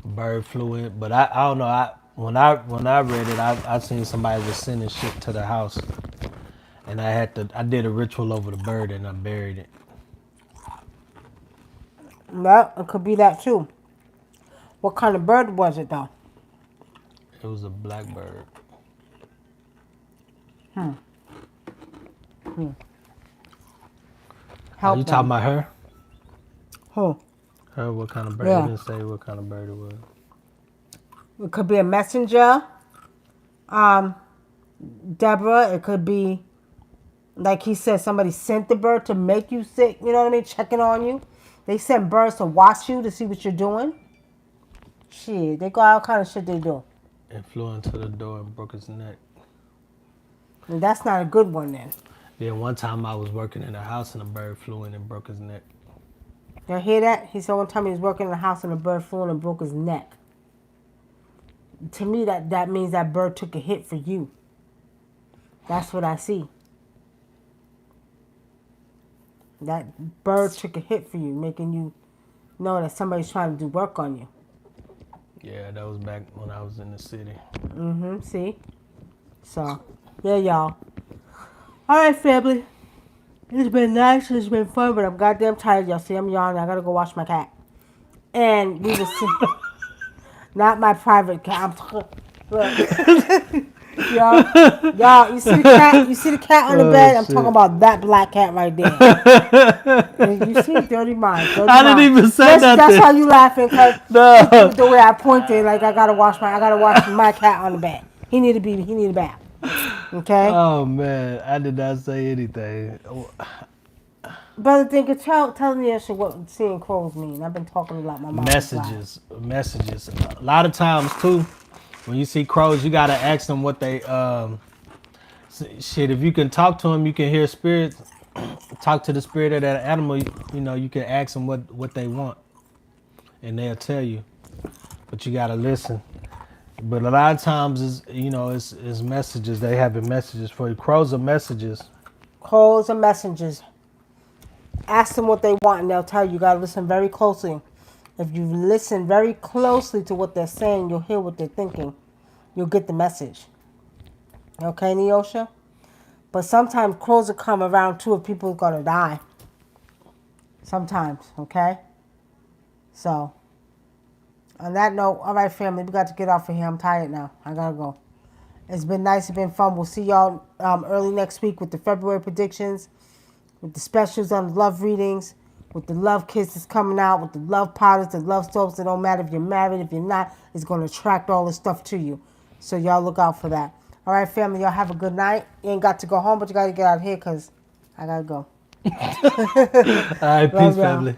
[SPEAKER 2] A bird flew in, but I don't know. When I read it, I seen somebody was sending shit to the house, and I did a ritual over the bird and I buried it.
[SPEAKER 1] Well, it could be that too. What kind of bird was it though?
[SPEAKER 2] It was a blackbird.
[SPEAKER 1] Help
[SPEAKER 2] you
[SPEAKER 1] them.
[SPEAKER 2] talking about her?
[SPEAKER 1] Who?
[SPEAKER 2] Her, what kind of bird?
[SPEAKER 1] Yeah.
[SPEAKER 2] It didn't say what kind of bird it was.
[SPEAKER 1] It could be a messenger. Deborah, it could be, like he said, somebody sent the bird to make you sick. You know what I mean? Checking on you. They send birds to watch you to see what you're doing. Shit, they got all kind of shit they do.
[SPEAKER 2] It flew into the door and broke his neck.
[SPEAKER 1] And that's not a good one then.
[SPEAKER 2] Then one time I was working in a house and a bird flew in and broke his neck.
[SPEAKER 1] Y'all hear that? He said one time he was working in the house and a bird flew in and broke his neck. To me, that means that bird took a hit for you. That's what I see. That bird took a hit for you, making you know that somebody's trying to do work on you.
[SPEAKER 2] Yeah, that was back when I was in the city.
[SPEAKER 1] See? So, yeah, y'all. All right, family. It's been nice. It's been fun, but I'm goddamn tired, y'all. See, I'm yawning. I gotta go wash my cat. And we will see. Not my private cat. Look. Y'all, you see the cat? You see the cat on the bed? I'm talking about that black cat right there. You see, dirty mind.
[SPEAKER 2] I didn't even say that.
[SPEAKER 1] That's why you laughing, cause the way I pointed, like I gotta wash my cat on the bed. He need a bath. Okay.
[SPEAKER 2] Oh man, I did not say anything.
[SPEAKER 1] Brother Thinker, tell me what seeing crows mean. I've been talking a lot. My mom.
[SPEAKER 2] Messages. A lot of times too. When you see crows, you gotta ask them what they shit. If you can talk to them, you can hear spirits. Talk to the spirit of that animal. You know, you can ask them what they want, and they'll tell you. But you gotta listen. But a lot of times, it's messages. They having messages for you. Crows are messages.
[SPEAKER 1] Crows are messengers. Ask them what they want, and they'll tell you. You gotta listen very closely. If you listen very closely to what they're saying, you'll hear what they're thinking. You'll get the message. Okay, Neosha? But sometimes crows will come around too if people are going to die. Sometimes, okay? So, on that note, all right, family, we got to get off of here. I'm tired now. I got to go. It's been nice. It's been fun. We'll see y'all early next week with the February predictions, with the specials on the love readings, with the love kisses coming out, with the love powders, the love soaps. It don't matter if you're married, if you're not. It's going to attract all this stuff to you. So y'all look out for that. All right, family, y'all have a good night. You ain't got to go home, but you got to get out of here because I got to go.
[SPEAKER 2] All right, peace, family.